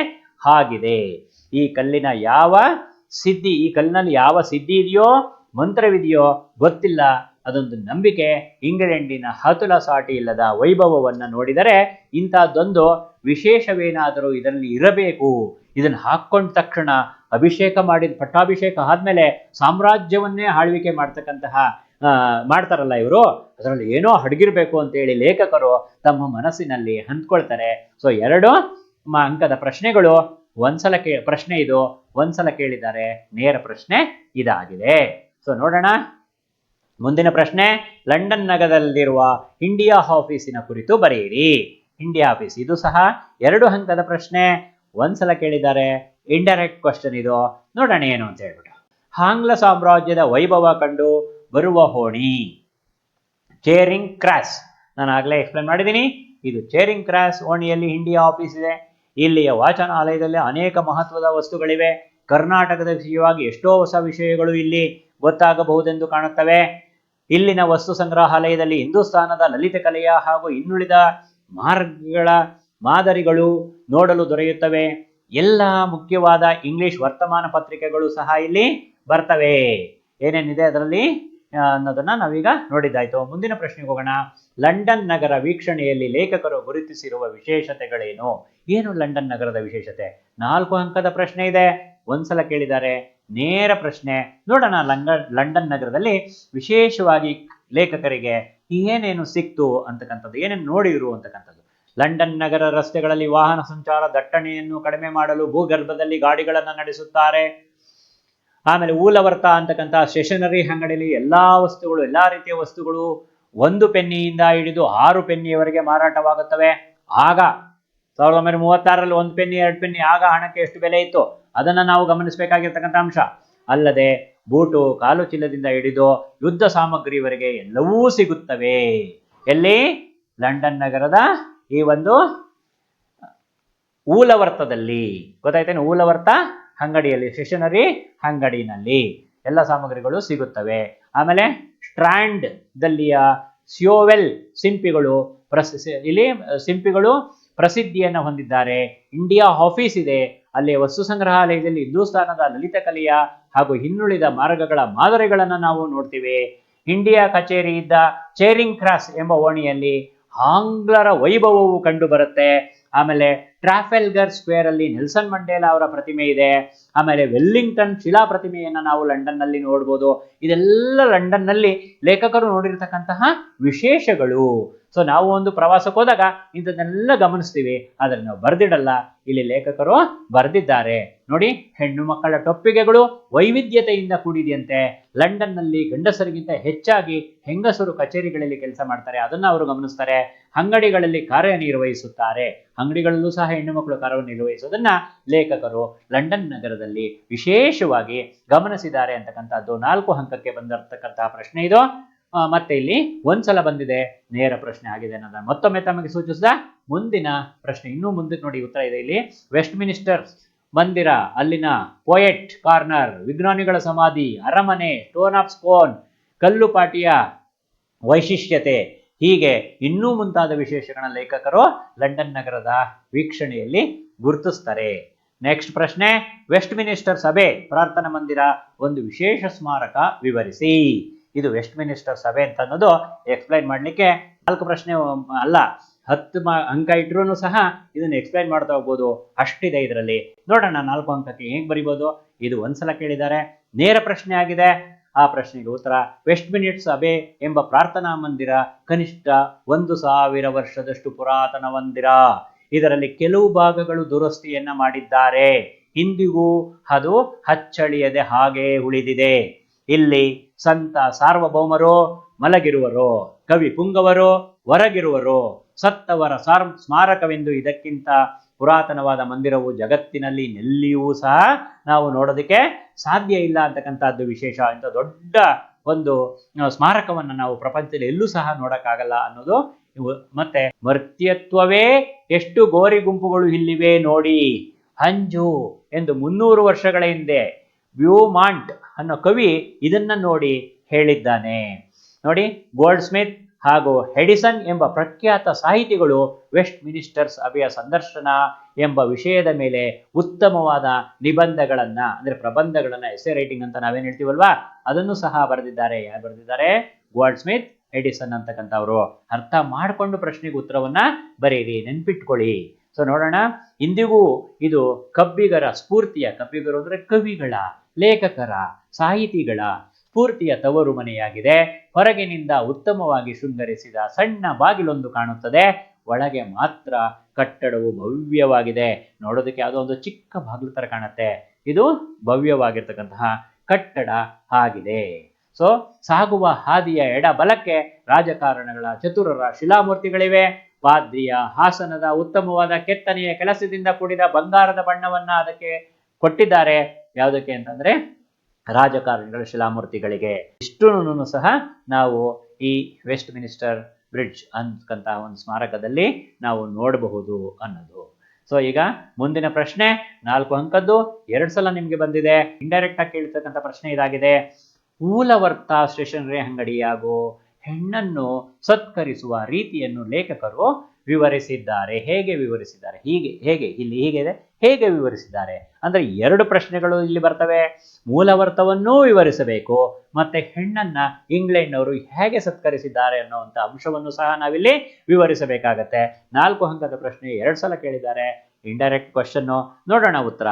ಆಗಿದೆ. ಈ ಕಲ್ಲಿನಲ್ಲಿ ಯಾವ ಸಿದ್ಧಿ ಇದೆಯೋ, ಮಂತ್ರವಿದೆಯೋ ಗೊತ್ತಿಲ್ಲ. ಅದೊಂದು ನಂಬಿಕೆ. ಇಂಗ್ಲೆಂಡಿನ ಹತುಲ ಸಾಟಿ ಇಲ್ಲದ ವೈಭವವನ್ನು ನೋಡಿದರೆ ಇಂಥದ್ದೊಂದು ವಿಶೇಷವೇನಾದರೂ ಇದರಲ್ಲಿ ಇರಬೇಕು. ಇದನ್ನು ಹಾಕೊಂಡ ತಕ್ಷಣ ಪಟ್ಟಾಭಿಷೇಕ ಆದ್ಮೇಲೆ ಸಾಮ್ರಾಜ್ಯವನ್ನೇ ಆಳ್ವಿಕೆ ಮಾಡ್ತಾರಲ್ಲ ಇವರು, ಅದರಲ್ಲಿ ಏನೋ ಅಡಗಿರ್ಬೇಕು ಅಂತೇಳಿ ಲೇಖಕರು ತಮ್ಮ ಮನಸ್ಸಿನಲ್ಲಿ ಅಂದ್ಕೊಳ್ತಾರೆ. ಸೊ 2 ಅಂಕದ ಪ್ರಶ್ನೆಗಳು. ಒಂದ್ಸಲ ಪ್ರಶ್ನೆ ಇದು, ಒಂದ್ಸಲ ಕೇಳಿದ್ದಾರೆ, ನೇರ ಪ್ರಶ್ನೆ ಇದಾಗಿದೆ. ಸೊ ನೋಡೋಣ ಮುಂದಿನ ಪ್ರಶ್ನೆ. ಲಂಡನ್ ನಗರದಲ್ಲಿರುವ ಇಂಡಿಯಾ ಆಫೀಸಿನ ಕುರಿತು ಬರೆಯಿರಿ. ಇಂಡಿಯಾ ಆಫೀಸ್ ಇದು ಸಹ 2 ಅಂಕದ ಪ್ರಶ್ನೆ. ಒಂದ್ಸಲ ಕೇಳಿದ್ದಾರೆ, ಇಂಡೈರೆಕ್ಟ್ ಕ್ವಶನ್ ಇದು. ನೋಡೋಣ ಏನು ಅಂತ ಹೇಳ್ಬಿಟ್ಟು. ಆಂಗ್ಲ ಸಾಮ್ರಾಜ್ಯದ ವೈಭವ ಕಂಡು ಬರುವ ಹೋಣಿ ಚೇರಿಂಗ್ ಕ್ರಾಸ್. ನಾನು ಆಗಲೇ ಎಕ್ಸ್ಪ್ಲೇನ್ ಮಾಡಿದ್ದೀನಿ. ಇದು ಚೇರಿಂಗ್ ಕ್ರಾಸ್ ಓಣಿಯಲ್ಲಿ ಇಂಡಿಯಾ ಆಫೀಸ್ ಇದೆ. ಇಲ್ಲಿಯ ವಾಚನಾಲಯದಲ್ಲಿ ಅನೇಕ ಮಹತ್ವದ ವಸ್ತುಗಳಿವೆ. ಕರ್ನಾಟಕದ ವಿಷಯವಾಗಿ ಎಷ್ಟೋ ಹೊಸ ವಿಷಯಗಳು ಇಲ್ಲಿ ಗೊತ್ತಾಗಬಹುದೆಂದು ಕಾಣುತ್ತವೆ. ಇಲ್ಲಿನ ವಸ್ತು ಸಂಗ್ರಹಾಲಯದಲ್ಲಿ ಹಿಂದೂಸ್ತಾನದ ಲಲಿತ ಕಲೆಯ ಹಾಗೂ ಇನ್ನುಳಿದ ಮಾರ್ಗಗಳ ಮಾದರಿಗಳು ನೋಡಲು ದೊರೆಯುತ್ತವೆ. ಎಲ್ಲ ಮುಖ್ಯವಾದ ಇಂಗ್ಲಿಷ್ ವರ್ತಮಾನ ಪತ್ರಿಕೆಗಳು ಸಹ ಇಲ್ಲಿ ಬರ್ತವೆ. ಏನೇನಿದೆ ಅದರಲ್ಲಿ ಅನ್ನೋದನ್ನ ನಾವೀಗ ನೋಡಿದ್ದಾಯ್ತು. ಮುಂದಿನ ಪ್ರಶ್ನೆಗೆ ಹೋಗೋಣ. ಲಂಡನ್ ನಗರ ವೀಕ್ಷಣೆಯಲ್ಲಿ ಲೇಖಕರು ಗುರುತಿಸಿರುವ ವಿಶೇಷತೆಗಳೇನು? ಏನು ಲಂಡನ್ ನಗರದ ವಿಶೇಷತೆ? 4 ಅಂಕದ ಪ್ರಶ್ನೆ ಇದೆ. ಒಂದ್ಸಲ ಕೇಳಿದ್ದಾರೆ. ನೇರ ಪ್ರಶ್ನೆ ನೋಡೋಣ. ಲಂಡನ್ ನಗರದಲ್ಲಿ ವಿಶೇಷವಾಗಿ ಲೇಖಕರಿಗೆ ಏನೇನು ಸಿಕ್ತು ಅಂತಕ್ಕಂಥದ್ದು, ಏನೇನು ನೋಡಿದ್ರು ಅಂತಕ್ಕಂಥದ್ದು. ಲಂಡನ್ ನಗರ ರಸ್ತೆಗಳಲ್ಲಿ ವಾಹನ ಸಂಚಾರ ದಟ್ಟಣೆಯನ್ನು ಕಡಿಮೆ ಮಾಡಲು ಭೂಗರ್ಭದಲ್ಲಿ ಗಾಡಿಗಳನ್ನು ನಡೆಸುತ್ತಾರೆ. ಆಮೇಲೆ ಊಲವರ್ತ ಅಂತಕ್ಕಂಥ ಸ್ಟೇಷನರಿ ಅಂಗಡಿಯಲ್ಲಿ ಎಲ್ಲಾ ವಸ್ತುಗಳು, ಎಲ್ಲಾ ರೀತಿಯ ವಸ್ತುಗಳು 1 ಪೆನ್ನಿಯಿಂದ ಹಿಡಿದು 6 ಪೆನ್ನಿಯವರೆಗೆ ಮಾರಾಟವಾಗುತ್ತವೆ. ಆಗ 1936ರಲ್ಲಿ 1 ಪೆನ್ನಿ 2 ಪೆನ್ನಿ, ಆಗ ಹಣಕ್ಕೆ ಎಷ್ಟು ಬೆಲೆ ಇತ್ತು ಅದನ್ನ ನಾವು ಗಮನಿಸಬೇಕಾಗಿರ್ತಕ್ಕಂಥ ಅಂಶ. ಅಲ್ಲದೆ ಬೂಟು, ಕಾಲು ಚೀಲದಿಂದ ಹಿಡಿದು ಯುದ್ಧ ಸಾಮಗ್ರಿವರೆಗೆ ಎಲ್ಲವೂ ಸಿಗುತ್ತವೆ. ಎಲ್ಲಿ? ಲಂಡನ್ ನಗರದ ಈ ಒಂದು ಊಲವರ್ತದಲ್ಲಿ. ಗೊತ್ತಾಯ್ತೇನೆ? ಊಲವರ್ತ ಅಂಗಡಿಯಲ್ಲಿ, ಸ್ಟೇಷನರಿ ಅಂಗಡಿನಲ್ಲಿ ಎಲ್ಲ ಸಾಮಗ್ರಿಗಳು ಸಿಗುತ್ತವೆ. ಆಮೇಲೆ ಸ್ಟ್ರಾಂಡ್ ದಲ್ಲಿಯ ಸಿಯೋವೆಲ್ ಸಿಂಪಿಗಳು ಇಲ್ಲಿ ಸಿಂಪಿಗಳು ಪ್ರಸಿದ್ಧಿಯನ್ನು ಹೊಂದಿದ್ದಾರೆ. ಇಂಡಿಯಾ ಆಫೀಸ್ ಇದೆ, ಅಲ್ಲಿ ವಸ್ತು ಸಂಗ್ರಹಾಲಯದಲ್ಲಿ ಹಿಂದೂಸ್ತಾನದ ಲಲಿತ ಕಲೆಯ ಹಾಗೂ ಇನ್ನುಳಿದ ಮಾರ್ಗಗಳ ಮಾದರಿಗಳನ್ನು ನಾವು ನೋಡ್ತೀವಿ. ಇಂಡಿಯಾ ಕಚೇರಿ ಇದ್ದ ಚೇರಿಂಗ್ ಕ್ರಾಸ್ ಎಂಬ ಓಣಿಯಲ್ಲಿ ಆಂಗ್ಲರ ವೈಭವವು ಕಂಡು ಬರುತ್ತೆ. ಆಮೇಲೆ ಟ್ರಾಫೆಲ್ಗರ್ ಸ್ಕ್ವೇರ್ ಅಲ್ಲಿ ನೆಲ್ಸನ್ ಮಂಡೇಲಾ ಅವರ ಪ್ರತಿಮೆ ಇದೆ. ಆಮೇಲೆ ವೆಲ್ಲಿಂಗ್ಟನ್ ಶಿಲಾ ಪ್ರತಿಮೆಯನ್ನು ನಾವು ಲಂಡನ್ ನಲ್ಲಿ ನೋಡ್ಬೋದು. ಇದೆಲ್ಲ ಲಂಡನ್ ನಲ್ಲಿ ಲೇಖಕರು ನೋಡಿರ್ತಕ್ಕಂತಹ ವಿಶೇಷಗಳು. ಸೊ ನಾವು ಒಂದು ಪ್ರವಾಸಕ್ಕೆ ಹೋದಾಗ ಇಂಥದ್ದನ್ನೆಲ್ಲ ಗಮನಿಸ್ತೀವಿ, ಆದರೆ ನಾವು ಬರ್ದಿಡಲ್ಲ. ಇಲ್ಲಿ ಲೇಖಕರು ಬರ್ದಿದ್ದಾರೆ ನೋಡಿ. ಹೆಣ್ಣು ಮಕ್ಕಳ ಟೊಪ್ಪಿಗೆಗಳು ವೈವಿಧ್ಯತೆಯಿಂದ ಕೂಡಿದೆಯಂತೆ. ಲಂಡನ್ ನಲ್ಲಿ ಗಂಡಸರಿಗಿಂತ ಹೆಚ್ಚಾಗಿ ಹೆಂಗಸರು ಕಚೇರಿಗಳಲ್ಲಿ ಕೆಲಸ ಮಾಡ್ತಾರೆ, ಅದನ್ನ ಅವರು ಗಮನಿಸ್ತಾರೆ. ಅಂಗಡಿಗಳಲ್ಲಿ ಕಾರ್ಯನಿರ್ವಹಿಸುತ್ತಾರೆ, ಅಂಗಡಿಗಳಲ್ಲೂ ಸಹ ಹೆಣ್ಣು ಮಕ್ಕಳು ಕಾರ್ಯನಿರ್ವಹಿಸೋದನ್ನ ಲೇಖಕರು ಲಂಡನ್ ನಗರದಲ್ಲಿ ವಿಶೇಷವಾಗಿ ಗಮನಿಸಿದ್ದಾರೆ ಅಂತಕ್ಕಂಥದ್ದು 4 ಅಂಕಕ್ಕೆ ಬಂದಿರತಕ್ಕಂತಹ ಪ್ರಶ್ನೆ ಇದು. ಮತ್ತೆ ಇಲ್ಲಿ ಒಂದ್ಸಲ ಬಂದಿದೆ, ನೇರ ಪ್ರಶ್ನೆ ಆಗಿದೆ ಅನ್ನೋದನ್ನ ಮತ್ತೊಮ್ಮೆ ತಮಗೆ ಸೂಚಿಸಿದ. ಮುಂದಿನ ಪ್ರಶ್ನೆ ಇನ್ನೂ ಮುಂದಕ್ಕೆ ನೋಡಿ, ಉತ್ತರ ಇದೆ ಇಲ್ಲಿ. ವೆಸ್ಟ್ ಮಿನಿಸ್ಟರ್ ಮಂದಿರ, ಅಲ್ಲಿನ ಪೋಯೆಟ್ ಕಾರ್ನರ್, ವಿಜ್ಞಾನಿಗಳ ಸಮಾಧಿ, ಅರಮನೆ, ಸ್ಟೋನ್ ಆಫ್ ಸ್ಕೋನ್, ಕಲ್ಲುಪಾಟಿಯ ವೈಶಿಷ್ಟ್ಯತೆ, ಹೀಗೆ ಇನ್ನೂ ಮುಂತಾದ ವಿಶೇಷಗಳ ಲೇಖಕರು ಲಂಡನ್ ನಗರದ ವೀಕ್ಷಣೆಯಲ್ಲಿ ಗುರುತಿಸ್ತಾರೆ. ನೆಕ್ಸ್ಟ್ ಪ್ರಶ್ನೆ, ವೆಸ್ಟ್ ಮಿನಿಸ್ಟರ್ ಸಭೆ ಪ್ರಾರ್ಥನಾ ಮಂದಿರ ಒಂದು ವಿಶೇಷ ಸ್ಮಾರಕ ವಿವರಿಸಿ. ಇದು ವೆಸ್ಟ್ ಮಿನಿಸ್ಟರ್ ಸಭೆ ಅಂತ ಅನ್ನೋದು ಎಕ್ಸ್ಪ್ಲೈನ್ ಮಾಡಲಿಕ್ಕೆ 4 ಪ್ರಶ್ನೆ ಅಲ್ಲ, 10 ಅಂಕ ಇಟ್ರು ಸಹ ಇದನ್ನು ಎಕ್ಸ್ಪ್ಲೈನ್ ಮಾಡ್ತಾ ಹೋಗ್ಬೋದು, ಅಷ್ಟಿದೆ ಇದರಲ್ಲಿ. ನೋಡೋಣ 4 ಅಂಕಕ್ಕೆ ಹೇಗೆ ಬರಿಬೋದು. ಇದು ಒಂದ್ಸಲ ಕೇಳಿದ್ದಾರೆ, ನೇರ ಪ್ರಶ್ನೆ ಆಗಿದೆ. ಆ ಪ್ರಶ್ನೆಗೆ ಉತ್ತರ, ವೆಸ್ಟ್ ಮಿನಿಸ್ಟರ್ ಸಭೆ ಎಂಬ ಪ್ರಾರ್ಥನಾ ಮಂದಿರ ಕನಿಷ್ಠ 1000 ವರ್ಷದಷ್ಟು ಪುರಾತನ ಮಂದಿರ. ಇದರಲ್ಲಿ ಕೆಲವು ಭಾಗಗಳು ದುರಸ್ತಿಯನ್ನ ಮಾಡಿದ್ದಾರೆ, ಇಂದಿಗೂ ಅದು ಅಚ್ಚಳಿಯದೆ ಹಾಗೆ ಉಳಿದಿದೆ. ಇಲ್ಲಿ ಸಂತ ಸಾರ್ವಭೌಮರು ಮಲಗಿರುವರು, ಕವಿ ಪುಂಗವರು ಹೊರಗಿರುವರು, ಸತ್ತವರ ಸ್ಮಾರಕವೆಂದು ಇದಕ್ಕಿಂತ ಪುರಾತನವಾದ ಮಂದಿರವು ಜಗತ್ತಿನಲ್ಲಿ ಎಲ್ಲಿಯೂ ಸಹ ನಾವು ನೋಡೋದಕ್ಕೆ ಸಾಧ್ಯ ಇಲ್ಲ ಅಂತಕ್ಕಂಥದ್ದು ವಿಶೇಷ. ಇಂಥ ದೊಡ್ಡ ಒಂದು ಸ್ಮಾರಕವನ್ನು ನಾವು ಪ್ರಪಂಚದಲ್ಲಿ ಎಲ್ಲೂ ಸಹ ನೋಡಕ್ಕಾಗಲ್ಲ ಅನ್ನೋದು. ಮತ್ತೆ ಮರ್ತ್ಯತ್ವವೇ ಎಷ್ಟು ಗೋರಿ ಗುಂಪುಗಳು ಇಲ್ಲಿವೆ ನೋಡಿ, ಹಂಜು ಎಂದು 300 ವರ್ಷಗಳ ಹಿಂದೆ ವ್ಯೂಮಾಂಟ್ ಅನ್ನೋ ಕವಿ ಇದನ್ನ ನೋಡಿ ಹೇಳಿದ್ದಾನೆ. ನೋಡಿ, ಗೋಲ್ಡ್ ಸ್ಮಿತ್ ಹಾಗೂ ಎಡಿಸನ್ ಎಂಬ ಪ್ರಖ್ಯಾತ ಸಾಹಿತಿಗಳು ವೆಸ್ಟ್ ಮಿನಿಸ್ಟರ್ ಸಭೆಯ ಸಂದರ್ಶನ ಎಂಬ ವಿಷಯದ ಮೇಲೆ ಉತ್ತಮವಾದ ನಿಬಂಧಗಳನ್ನ, ಅಂದ್ರೆ ಪ್ರಬಂಧಗಳನ್ನ, ಎಸ್ಸೆ ರೈಟಿಂಗ್ ಅಂತ ನಾವೇನ್ ಹೇಳ್ತೀವಲ್ವಾ, ಅದನ್ನು ಸಹ ಬರೆದಿದ್ದಾರೆ. ಯಾರು ಬರೆದಿದ್ದಾರೆ? ಗೋಲ್ಡ್ ಸ್ಮಿತ್, ಎಡಿಸನ್ ಅಂತಕ್ಕಂಥವ್ರು. ಅರ್ಥ ಮಾಡಿಕೊಂಡು ಪ್ರಶ್ನೆಗೆ ಉತ್ತರವನ್ನ ಬರೀರಿ, ನೆನ್ಪಿಟ್ಕೊಳ್ಳಿ. ಸೊ ನೋಡೋಣ, ಇಂದಿಗೂ ಇದು ಕಬ್ಬಿಗರ ಸ್ಫೂರ್ತಿಯ, ಕಬ್ಬಿಗರು ಅಂದ್ರೆ ಕವಿಗಳ, ಲೇಖಕರ, ಸಾಹಿತಿಗಳ ಸ್ಫೂರ್ತಿಯ ತವರು ಮನೆಯಾಗಿದೆ. ಹೊರಗಿನಿಂದ ಉತ್ತಮವಾಗಿ ಶೃಂಗರಿಸಿದ ಸಣ್ಣ ಬಾಗಿಲೊಂದು ಕಾಣುತ್ತದೆ, ಒಳಗೆ ಮಾತ್ರ ಕಟ್ಟಡವು ಭವ್ಯವಾಗಿದೆ. ನೋಡೋದಕ್ಕೆ ಯಾವುದೋ ಒಂದು ಚಿಕ್ಕ ಬಾಗಿಲು ತರ ಕಾಣುತ್ತೆ, ಇದು ಭವ್ಯವಾಗಿರ್ತಕ್ಕಂತಹ ಕಟ್ಟಡ ಆಗಿದೆ. ಸೊ ಸಾಗುವ ಹಾದಿಯ ಎಡ ಬಲಕ್ಕೆ ರಾಜಕಾರಣಗಳ ಚತುರರ ಶಿಲಾಮೂರ್ತಿಗಳಿವೆ. ಪಾದ್ರಿಯ ಹಾಸನದ ಉತ್ತಮವಾದ ಕೆತ್ತನೆಯ ಕೆಲಸದಿಂದ ಕೂಡಿದ ಬಂಗಾರದ ಬಣ್ಣವನ್ನ ಅದಕ್ಕೆ ಕೊಟ್ಟಿದ್ದಾರೆ. ಯಾವುದಕ್ಕೆ ಅಂತಂದ್ರೆ ರಾಜಕಾರಣಿಗಳ ಶಿಲಾಮೂರ್ತಿಗಳಿಗೆ. ಇಷ್ಟನ್ನು ಸಹ ನಾವು ಈ ವೆಸ್ಟ್ ಮಿನಿಸ್ಟರ್ ಬ್ರಿಡ್ಜ್ ಅಂತಕ್ಕಂಥ ಒಂದು ಸ್ಮಾರಕದಲ್ಲಿ ನಾವು ನೋಡಬಹುದು ಅನ್ನೋದು. ಸೊ ಈಗ ಮುಂದಿನ ಪ್ರಶ್ನೆ 4 ಅಂಕದ್ದು, 2 ಸಲ ನಿಮ್ಗೆ ಬಂದಿದೆ. ಇಂಡೈರೆಕ್ಟ್ ಆಗಿ ಕೇಳ್ತಕ್ಕಂಥ ಪ್ರಶ್ನೆ ಇದಾಗಿದೆ. ಊಲವರ್ತ ಸ್ಟೇಷನರಿ ಅಂಗಡಿ ಹಾಗೂ ಹೆಣ್ಣನ್ನು ಸತ್ಕರಿಸುವ ರೀತಿಯನ್ನು ಲೇಖಕರು ವಿವರಿಸಿದ್ದಾರೆ. ಹೇಗೆ ವಿವರಿಸಿದ್ದಾರೆ? ಹೇಗೆ ಇಲ್ಲಿ ಹೀಗಿದೆ, ಹೇಗೆ ವಿವರಿಸಿದ್ದಾರೆ ಅಂದ್ರೆ 2 ಪ್ರಶ್ನೆಗಳು ಇಲ್ಲಿ ಬರ್ತವೆ. ಮೂಲವರ್ತವನ್ನೂ ವಿವರಿಸಬೇಕು, ಮತ್ತೆ ಹೆಣ್ಣನ್ನ ಇಂಗ್ಲೆಂಡ್ನವರು ಹೇಗೆ ಸತ್ಕರಿಸಿದ್ದಾರೆ ಅನ್ನುವಂಥ ಅಂಶವನ್ನು ಸಹ ನಾವಿಲ್ಲಿ ವಿವರಿಸಬೇಕಾಗತ್ತೆ. 4 ಅಂಕದ ಪ್ರಶ್ನೆ 2 ಸಲ ಕೇಳಿದ್ದಾರೆ. Indirect question. ನೋಡೋಣ ಉತ್ತರ.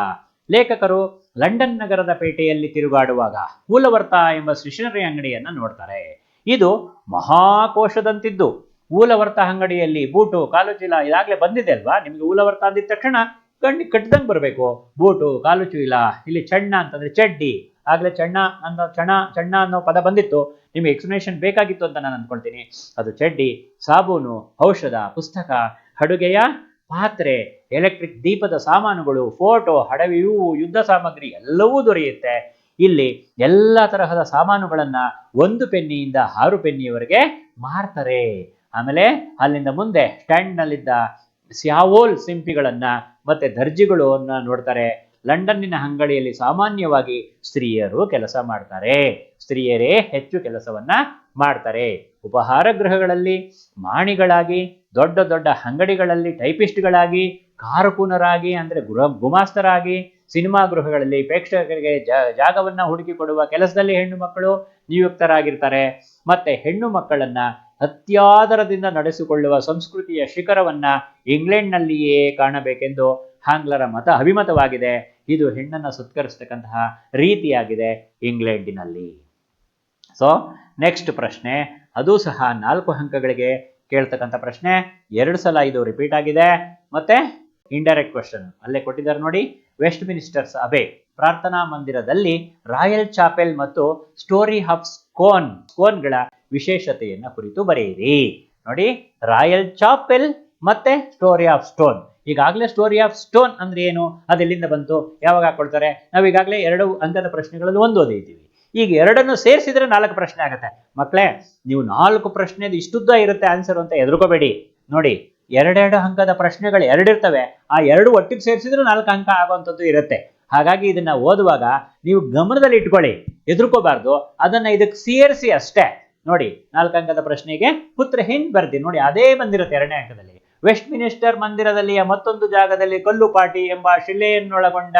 ಲೇಖಕರು ಲಂಡನ್ ನಗರದ ಪೇಟೆಯಲ್ಲಿ ತಿರುಗಾಡುವಾಗ ಮೂಲವರ್ತ ಎಂಬ ಸ್ಟೇಷನರಿ ಅಂಗಡಿಯನ್ನ ನೋಡ್ತಾರೆ. ಇದು ಮಹಾಕೋಶದಂತಿದ್ದು. ಮೂಲವರ್ತ ಅಂಗಡಿಯಲ್ಲಿ ಬೂಟು, ಕಾಲು ಚೀಲ ಇದಾಗಲೇ ಬಂದಿದೆ ಅಲ್ವಾ ನಿಮಗೆ. ಮೂಲವರ್ತ ಅಂದಿದ ತಕ್ಷಣ ಕಣ್ಣಿ ಕಟ್ಟದಂಗೆ ಬರಬೇಕು. ಬೂಟು, ಕಾಲು ಚೀಲ, ಇಲ್ಲಿ ಚಣ್ಣ ಅಂತಂದ್ರೆ ಚಡ್ಡಿ, ಆಗ್ಲೇ ಚಣ್ಣ ಅನ್ನೋ ಪದ ಬಂದಿತ್ತು, ನಿಮಗೆ ಎಕ್ಸ್ಪ್ಲನೇಷನ್ ಬೇಕಾಗಿತ್ತು ಅಂತ ನಾನು ಅಂದ್ಕೊಳ್ತೀನಿ. ಅದು ಚಡ್ಡಿ, ಸಾಬೂನು, ಔಷಧ, ಪುಸ್ತಕ, ಅಡುಗೆಯ ಪಾತ್ರೆ, ಎಲೆಕ್ಟ್ರಿಕ್ ದೀಪದ ಸಾಮಾನುಗಳು, ಫೋಟೋ, ಹಡವಿಯೂ, ಯುದ್ಧ ಸಾಮಗ್ರಿ ಎಲ್ಲವೂ ದೊರೆಯುತ್ತೆ. ಇಲ್ಲಿ ಎಲ್ಲ ತರಹದ ಸಾಮಾನುಗಳನ್ನ 1 ಪೆನ್ನಿಯಿಂದ 6 ಪೆನ್ನಿಯವರೆಗೆ ಮಾರ್ತಾರೆ. ಆಮೇಲೆ ಅಲ್ಲಿಂದ ಮುಂದೆ ಸ್ಟ್ಯಾಂಡ್ ನಲ್ಲಿದ್ದ ಸ್ಯಾವೋಲ್ ಸಿಂಪಿಗಳನ್ನ ಮತ್ತೆ ದರ್ಜಿಗಳು ನೋಡ್ತಾರೆ. ಲಂಡನ್ನಿನ ಅಂಗಡಿಯಲ್ಲಿ ಸಾಮಾನ್ಯವಾಗಿ ಸ್ತ್ರೀಯರು ಕೆಲಸ ಮಾಡ್ತಾರೆ. ಸ್ತ್ರೀಯರೇ ಹೆಚ್ಚು ಕೆಲಸವನ್ನ ಮಾಡ್ತಾರೆ. ಉಪಹಾರ ಗೃಹಗಳಲ್ಲಿ ಮಾಣಿಗಳಾಗಿ, ದೊಡ್ಡ ದೊಡ್ಡ ಅಂಗಡಿಗಳಲ್ಲಿ ಟೈಪಿಸ್ಟ್ಗಳಾಗಿ, ಕಾರಕೂನರಾಗಿ ಅಂದ್ರೆ ಗುಮಾಸ್ತರಾಗಿ, ಸಿನಿಮಾ ಗೃಹಗಳಲ್ಲಿ ಪ್ರೇಕ್ಷಕರಿಗೆ ಜಾಗವನ್ನ ಹುಡುಕಿಕೊಡುವ ಕೆಲಸದಲ್ಲಿ ಹೆಣ್ಣು ಮಕ್ಕಳು ನಿಯುಕ್ತರಾಗಿರ್ತಾರೆ. ಮತ್ತೆ ಹೆಣ್ಣು ಮಕ್ಕಳನ್ನ ಅತ್ಯಾದರದಿಂದ ನಡೆಸಿಕೊಳ್ಳುವ ಸಂಸ್ಕೃತಿಯ ಶಿಖರವನ್ನ ಇಂಗ್ಲೆಂಡ್ನಲ್ಲಿಯೇ ಕಾಣಬೇಕೆಂದು ಆಂಗ್ಲರ ಅಭಿಮತವಾಗಿದೆ. ಇದು ಹೆಣ್ಣನ್ನು ಸತ್ಕರಿಸತಕ್ಕಂತಹ ರೀತಿಯಾಗಿದೆ ಇಂಗ್ಲೆಂಡಿನಲ್ಲಿ. ಸೊ ನೆಕ್ಸ್ಟ್ ಪ್ರಶ್ನೆ, ಅದು ಸಹ 4 ಅಂಕಗಳಿಗೆ ಕೇಳ್ತಕ್ಕಂಥ ಪ್ರಶ್ನೆ. 2 ಸಲ ಇದು ರಿಪೀಟ್ ಆಗಿದೆ. ಮತ್ತೆ ಇಂಡೈರೆಕ್ಟ್ ಕ್ವೆಶ್ಚನ್ ಅಲ್ಲೇ ಕೊಟ್ಟಿದ್ದಾರೆ ನೋಡಿ. ವೆಸ್ಟ್ ಮಿನಿಸ್ಟರ್ಸ್ ಅಬೆ ಪ್ರಾರ್ಥನಾ ಮಂದಿರದಲ್ಲಿ ರಾಯಲ್ ಚಾಪೆಲ್ ಮತ್ತು ಸ್ಟೋರಿ ಆಫ್ ಸ್ಕೋನ್ಗಳ ವಿಶೇಷತೆಯನ್ನ ಕುರಿತು ಬರೆಯಿರಿ. ನೋಡಿ, ರಾಯಲ್ ಚಾಪೆಲ್ ಮತ್ತೆ ಸ್ಟೋರಿ ಆಫ್ ಸ್ಟೋನ್. ಈಗಾಗಲೇ ಸ್ಟೋರಿ ಆಫ್ ಸ್ಟೋನ್ ಅಂದ್ರೆ ಏನು, ಅದೆಲ್ಲಿಂದ ಬಂತು, ಯಾವಾಗ ಹಾಕೊಳ್ತಾರೆ? ನಾವು ಈಗಾಗಲೇ 2 ಅಂಕದ ಪ್ರಶ್ನೆಗಳಲ್ಲಿ 1 ಓದಿದ್ದೀವಿ. ಈಗ 2 ಸೇರಿಸಿದ್ರೆ 4 ಪ್ರಶ್ನೆ ಆಗುತ್ತೆ. ಮಕ್ಕಳೇ, ನೀವು 4 ಪ್ರಶ್ನೆದು ಇಷ್ಟುದ್ದ ಇರುತ್ತೆ ಆನ್ಸರ್ ಅಂತ ಎದುರ್ಕೋಬೇಡಿ. ನೋಡಿ, 2 ಅಂಕದ ಪ್ರಶ್ನೆಗಳು 2 ಇರ್ತವೆ. ಆ 2 ಒಟ್ಟಿಗೆ ಸೇರಿಸಿದ್ರೆ 4 ಅಂಕ ಆಗುವಂಥದ್ದು ಇರುತ್ತೆ. ಹಾಗಾಗಿ ಇದನ್ನ ಓದುವಾಗ ನೀವು ಗಮನದಲ್ಲಿ ಇಟ್ಕೊಳ್ಳಿ, ಎದುರ್ಕೋಬಾರ್ದು. ಅದನ್ನ ಇದಕ್ಕೆ ಸೇರಿಸಿ ಅಷ್ಟೇ. ನೋಡಿ, 4 ಅಂಕದ ಪ್ರಶ್ನೆಗೆ ಪುತ್ರ ಹಿಂದ್ ಬರ್ತೀನಿ ನೋಡಿ, ಅದೇ ಬಂದಿರುತ್ತೆ 2ನೇ ಅಂಕದಲ್ಲಿ. ವೆಸ್ಟ್ ಮಿನಿಸ್ಟರ್ ಮಂದಿರದಲ್ಲಿಯ ಮತ್ತೊಂದು ಜಾಗದಲ್ಲಿ ಕಲ್ಲುಪಾಟಿ ಎಂಬ ಶಿಲೆಯನ್ನೊಳಗೊಂಡ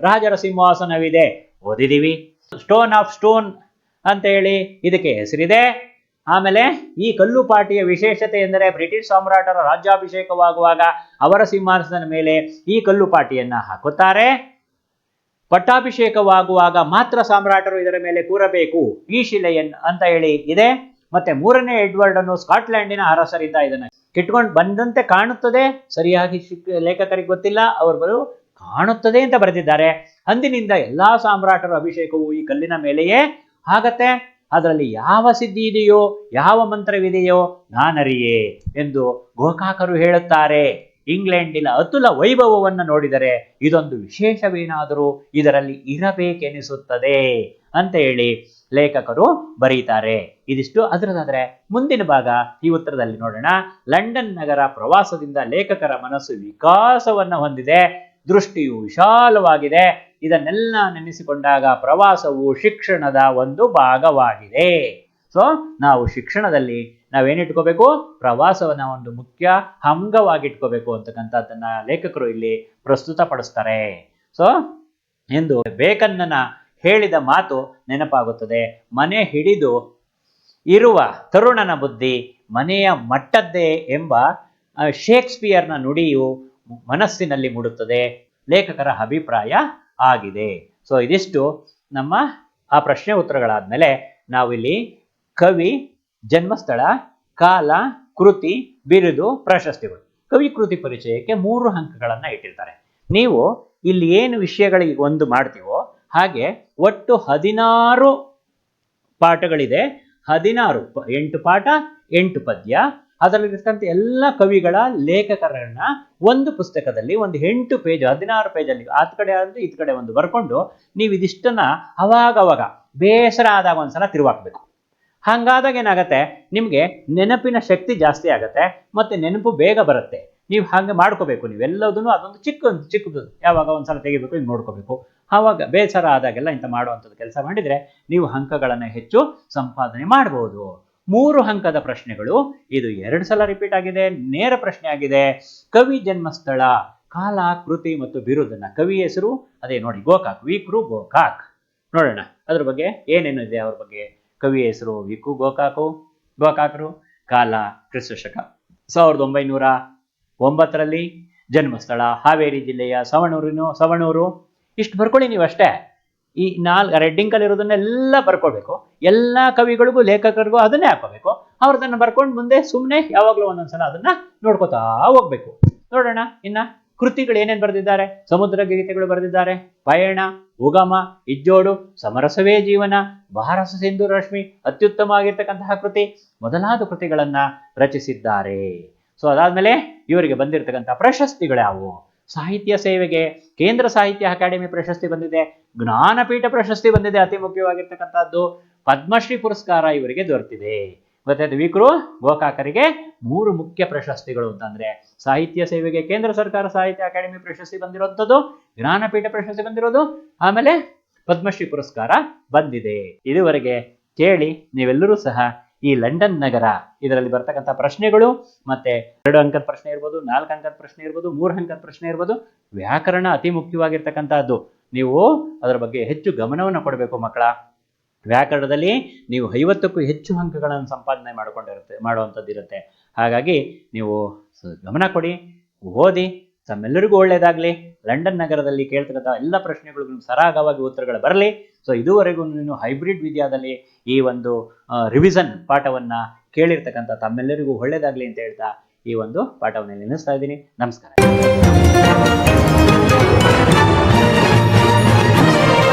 ರಾಜರ ಸಿಂಹಾಸನವಿದೆ. ಓದಿದೀವಿ. ಸ್ಟೋನ್ ಆಫ್ ಸ್ಟೋನ್ ಅಂತ ಹೇಳಿ ಇದಕ್ಕೆ ಹೆಸರಿದೆ. ಆಮೇಲೆ ಈ ಕಲ್ಲುಪಾಟಿಯ ವಿಶೇಷತೆ ಎಂದರೆ ಬ್ರಿಟಿಷ್ ಸಾಮ್ರಾಟರ ರಾಜ್ಯಾಭಿಷೇಕವಾಗುವಾಗ ಅವರ ಸಿಂಹಾಸನದ ಮೇಲೆ ಈ ಕಲ್ಲುಪಾಟಿಯನ್ನ ಹಾಕುತ್ತಾರೆ. ಪಟ್ಟಾಭಿಷೇಕವಾಗುವಾಗ ಮಾತ್ರ ಸಾಮ್ರಾಟರು ಇದರ ಮೇಲೆ ಕೂರಬೇಕು ಈ ಶಿಲೆಯನ್ನು ಅಂತ ಹೇಳಿ ಇದೆ. ಮತ್ತೆ 3ನೇ ಎಡ್ವರ್ಡ್ ಅನ್ನು ಸ್ಕಾಟ್ಲೆಂಡಿನ ಅರಸರಿಂದ ಇದನ್ನ ಕಿಟ್ಕೊಂಡು ಬಂದಂತೆ ಕಾಣುತ್ತದೆ. ಸರಿಯಾಗಿ ಲೇಖಕರಿಗೆ ಗೊತ್ತಿಲ್ಲ, ಅವರು ಕಾಣುತ್ತದೆ ಅಂತ ಬರೆದಿದ್ದಾರೆ. ಅಂದಿನಿಂದ ಎಲ್ಲಾ ಸಾಮ್ರಾಟರ ಅಭಿಷೇಕವು ಈ ಕಲ್ಲಿನ ಮೇಲೆಯೇ ಆಗತ್ತೆ. ಅದರಲ್ಲಿ ಯಾವ ಸಿದ್ಧಿ ಇದೆಯೋ, ಯಾವ ಮಂತ್ರವಿದೆಯೋ ನಾನರಿಯೇ ಎಂದು ಗೋಕಾಕರು ಹೇಳುತ್ತಾರೆ. ಇಂಗ್ಲೆಂಡಿನ ಅತುಲ ವೈಭವವನ್ನು ನೋಡಿದರೆ ಇದೊಂದು ವಿಶೇಷವೇನಾದರೂ ಇದರಲ್ಲಿ ಇರಬೇಕೆನಿಸುತ್ತದೆ ಅಂತ ಹೇಳಿ ಲೇಖಕರು ಬರೀತಾರೆ. ಇದಿಷ್ಟು ಅದರದಾದ್ರೆ ಮುಂದಿನ ಭಾಗ ಈ ಉತ್ತರದಲ್ಲಿ ನೋಡೋಣ. ಲಂಡನ್ ನಗರ ಪ್ರವಾಸದಿಂದ ಲೇಖಕರ ಮನಸ್ಸು ವಿಕಾಸವನ್ನ ಹೊಂದಿದೆ, ದೃಷ್ಟಿಯು ವಿಶಾಲವಾಗಿದೆ. ಇದನ್ನೆಲ್ಲ ನೆನೆಸಿಕೊಂಡಾಗ ಪ್ರವಾಸವು ಶಿಕ್ಷಣದ ಒಂದು ಭಾಗವಾಗಿದೆ. ಸೊ ನಾವು ಶಿಕ್ಷಣದಲ್ಲಿ ನಾವೇನಿಟ್ಕೋಬೇಕು, ಪ್ರವಾಸವನ್ನ ಒಂದು ಮುಖ್ಯ ಅಂಗವಾಗಿಟ್ಕೋಬೇಕು ಅಂತಕ್ಕಂಥದ್ದನ್ನ ಲೇಖಕರು ಇಲ್ಲಿ ಪ್ರಸ್ತುತಪಡಿಸ್ತಾರೆ. ಸೊ ಎಂದು ಬೇಕನ್ನನ ಹೇಳಿದ ಮಾತು ನೆನಪಾಗುತ್ತದೆ. ಮನೆ ಹಿಡಿದು ಇರುವ ತರುಣನ ಬುದ್ಧಿ ಮನೆಯ ಮಟ್ಟದ್ದೇ ಎಂಬ ಶೇಕ್ಸ್ಪಿಯರ್ನ ನುಡಿಯು ಮನಸ್ಸಿನಲ್ಲಿ ಮೂಡುತ್ತದೆ. ಲೇಖಕರ ಅಭಿಪ್ರಾಯ ಆಗಿದೆ. ಸೊ ಇದಿಷ್ಟು ನಮ್ಮ ಆ ಪ್ರಶ್ನೆ ಉತ್ತರಗಳಾದ್ಮೇಲೆ ನಾವಿಲ್ಲಿ ಕವಿ, ಜನ್ಮಸ್ಥಳ, ಕಾಲ, ಕೃತಿ, ಬಿರುದು, ಪ್ರಶಸ್ತಿಗಳು, ಕವಿ ಕೃತಿ ಪರಿಚಯಕ್ಕೆ 3 ಅಂಕಗಳನ್ನ ಇಟ್ಟಿರ್ತಾರೆ. ನೀವು ಇಲ್ಲಿ ಏನು ವಿಷಯಗಳಿಗೆ ಒಂದು ಮಾಡ್ತೀವೋ ಹಾಗೆ ಒಟ್ಟು 16 ಪಾಠಗಳಿದೆ. 16 8 ಪಾಠ 8 ಪದ್ಯ. ಅದರಲ್ಲಿರ್ತಕ್ಕಂಥ ಎಲ್ಲ ಕವಿಗಳ ಲೇಖಕರನ್ನ ಒಂದು ಪುಸ್ತಕದಲ್ಲಿ ಒಂದು 8 ಪೇಜ್ 16 ಪೇಜಲ್ಲಿ ಆತ ಕಡೆ ಅಂದ್ರೆ ಈತ ಕಡೆ ಒಂದು ಬರ್ಕೊಂಡು ನೀವು ಇದಿಷ್ಟನ್ನ ಅವಾಗವಾಗ ಬೇಸರ ಆದಾಗ ಒಂದ್ಸಲ ತಿರುವಾಕ್ಬೇಕು. ಹಂಗಾದಾಗ ಏನಾಗತ್ತೆ, ನಿಮ್ಗೆ ನೆನಪಿನ ಶಕ್ತಿ ಜಾಸ್ತಿ ಆಗತ್ತೆ, ಮತ್ತೆ ನೆನಪು ಬೇಗ ಬರುತ್ತೆ. ನೀವು ಹಾಗೆ ಮಾಡ್ಕೋಬೇಕು. ನೀವೆಲ್ಲದನ್ನು ಅದೊಂದು ಚಿಕ್ಕದು ಯಾವಾಗ ಒಂದ್ಸಲ ತೆಗಿಬೇಕು, ಹಿಂಗೆ ನೋಡ್ಕೋಬೇಕು. ಆವಾಗ ಬೇಸರ ಆದಾಗೆಲ್ಲ ಇಂಥ ಮಾಡುವಂಥದ್ದು ಕೆಲಸ ಮಾಡಿದ್ರೆ ನೀವು ಅಂಕಗಳನ್ನು ಹೆಚ್ಚು ಸಂಪಾದನೆ ಮಾಡಬಹುದು. 3 ಅಂಕದ ಪ್ರಶ್ನೆಗಳು. ಇದು 2 ಸಲ ರಿಪೀಟ್ ಆಗಿದೆ, ನೇರ ಪ್ರಶ್ನೆ ಆಗಿದೆ. ಕವಿ ಜನ್ಮಸ್ಥಳ, ಕಾಲ, ಕೃತಿ ಮತ್ತು ಬಿರುದನ್ನ, ಕವಿ ಹೆಸರು ಅದೇ ನೋಡಿ ಗೋಕಾಕ್, ವಿಕ್ರು ಗೋಕಾಕ್. ನೋಡೋಣ ಅದ್ರ ಬಗ್ಗೆ ಏನೇನು ಇದೆ ಅವ್ರ ಬಗ್ಗೆ. ಕವಿ ಹೆಸರು ವಿಕು ಗೋಕಾಕರು, ಕಾಲ ಕ್ರಿಸ್ತಶಕ 1909, ಜನ್ಮಸ್ಥಳ ಹಾವೇರಿ ಜಿಲ್ಲೆಯ ಸವಣೂರು, ಇಷ್ಟು ಬರ್ಕೊಳ್ಳಿ ನೀವು ಅಷ್ಟೇ. ಈ ರೆಡ್ಡಿಂಕಲ್ಲಿ ಇರೋದನ್ನೆಲ್ಲ ಬರ್ಕೊಳ್ಬೇಕು. ಎಲ್ಲ ಕವಿಗಳಿಗೂ ಲೇಖಕರಿಗೂ ಅದನ್ನೇ ಹಾಕೋಬೇಕು. ಅವ್ರದನ್ನ ಬರ್ಕೊಂಡು ಮುಂದೆ ಸುಮ್ಮನೆ ಯಾವಾಗಲೂ ಒಂದೊಂದ್ಸಲ ಅದನ್ನ ನೋಡ್ಕೋತಾ ಹೋಗ್ಬೇಕು. ನೋಡೋಣ ಇನ್ನ ಕೃತಿಗಳು ಏನೇನು ಬರೆದಿದ್ದಾರೆ. ಸಮುದ್ರ ಗೀತೆಗಳು ಬರೆದಿದ್ದಾರೆ, ಪಯಣ, ಉಗಮ, ಇಜ್ಜೋಡು, ಸಮರಸವೇ ಜೀವನ, ಬಹರಸ ಸಿಂಧು ರಶ್ಮಿ, ಅತ್ಯುತ್ತಮವಾಗಿರ್ತಕ್ಕಂತಹ ಕೃತಿ ಮೊದಲಾದ ಕೃತಿಗಳನ್ನ ರಚಿಸಿದ್ದಾರೆ. ಸೊ ಅದಾದ್ಮೇಲೆ ಇವರಿಗೆ ಬಂದಿರತಕ್ಕಂತಹ ಪ್ರಶಸ್ತಿಗಳ್ಯಾವು? ಸಾಹಿತ್ಯ ಸೇವೆಗೆ ಕೇಂದ್ರ ಸಾಹಿತ್ಯ ಅಕಾಡೆಮಿ ಪ್ರಶಸ್ತಿ ಬಂದಿದೆ, ಜ್ಞಾನಪೀಠ ಪ್ರಶಸ್ತಿ ಬಂದಿದೆ, ಅತಿ ಮುಖ್ಯವಾಗಿರ್ತಕ್ಕಂಥದ್ದು ಪದ್ಮಶ್ರೀ ಪುರಸ್ಕಾರ ಇವರಿಗೆ ದೊರೆತಿದೆ. ಗೊತ್ತಾಯ್ತು, ವೀಕರು ಗೋಕಾಕರಿಗೆ 3 ಮುಖ್ಯ ಪ್ರಶಸ್ತಿಗಳು ಅಂತಂದ್ರೆ ಸಾಹಿತ್ಯ ಸೇವೆಗೆ ಕೇಂದ್ರ ಸರ್ಕಾರ ಸಾಹಿತ್ಯ ಅಕಾಡೆಮಿ ಪ್ರಶಸ್ತಿ ಬಂದಿರುವಂಥದ್ದು, ಜ್ಞಾನಪೀಠ ಪ್ರಶಸ್ತಿ ಬಂದಿರೋದು, ಆಮೇಲೆ ಪದ್ಮಶ್ರೀ ಪುರಸ್ಕಾರ ಬಂದಿದೆ. ಇದುವರೆಗೆ ಕೇಳಿ ನೀವೆಲ್ಲರೂ ಸಹ ಈ ಲಂಡನ್ ನಗರ ಇದರಲ್ಲಿ ಬರ್ತಕ್ಕಂಥ ಪ್ರಶ್ನೆಗಳು, ಮತ್ತೆ 2 ಅಂಕದ ಪ್ರಶ್ನೆ ಇರ್ಬೋದು, 4 ಅಂಕದ ಪ್ರಶ್ನೆ ಇರ್ಬೋದು, 3 ಅಂಕದ ಪ್ರಶ್ನೆ ಇರ್ಬೋದು, ವ್ಯಾಕರಣ ಅತಿ ಮುಖ್ಯವಾಗಿರ್ತಕ್ಕಂಥದ್ದು. ನೀವು ಅದರ ಬಗ್ಗೆ ಹೆಚ್ಚು ಗಮನವನ್ನು ಕೊಡಬೇಕು ಮಕ್ಕಳ. ವ್ಯಾಕರಣದಲ್ಲಿ ನೀವು 50ಕ್ಕೂ ಹೆಚ್ಚು ಅಂಕಗಳನ್ನು ಸಂಪಾದನೆ ಮಾಡುವಂಥದ್ದಿರುತ್ತೆ. ಹಾಗಾಗಿ ನೀವು ಗಮನ ಕೊಡಿ, ಓದಿ. ತಮ್ಮೆಲ್ಲರಿಗೂ ಒಳ್ಳೆಯದಾಗಲಿ. ಲಂಡನ್ ನಗರದಲ್ಲಿ ಕೇಳ್ತಕ್ಕಂಥ ಎಲ್ಲ ಪ್ರಶ್ನೆಗಳಿಗೂ ಸರಾಗವಾಗಿ ಉತ್ತರಗಳು ಬರಲಿ. ಸೊ ಇದುವರೆಗೂ ನೀನು ಹೈಬ್ರಿಡ್ ವಿದ್ಯಾದಲ್ಲಿ ಈ ಒಂದು ರಿವಿಷನ್ ಪಾಠವನ್ನು ಕೇಳಿರ್ತಕ್ಕಂಥ ತಮ್ಮೆಲ್ಲರಿಗೂ ಒಳ್ಳೆಯದಾಗಲಿ ಅಂತ ಹೇಳ್ತಾ ಈ ಒಂದು ಪಾಠವನ್ನು ನಿಲ್ಲಿಸ್ತಾ ಇದ್ದೀನಿ. ನಮಸ್ಕಾರ.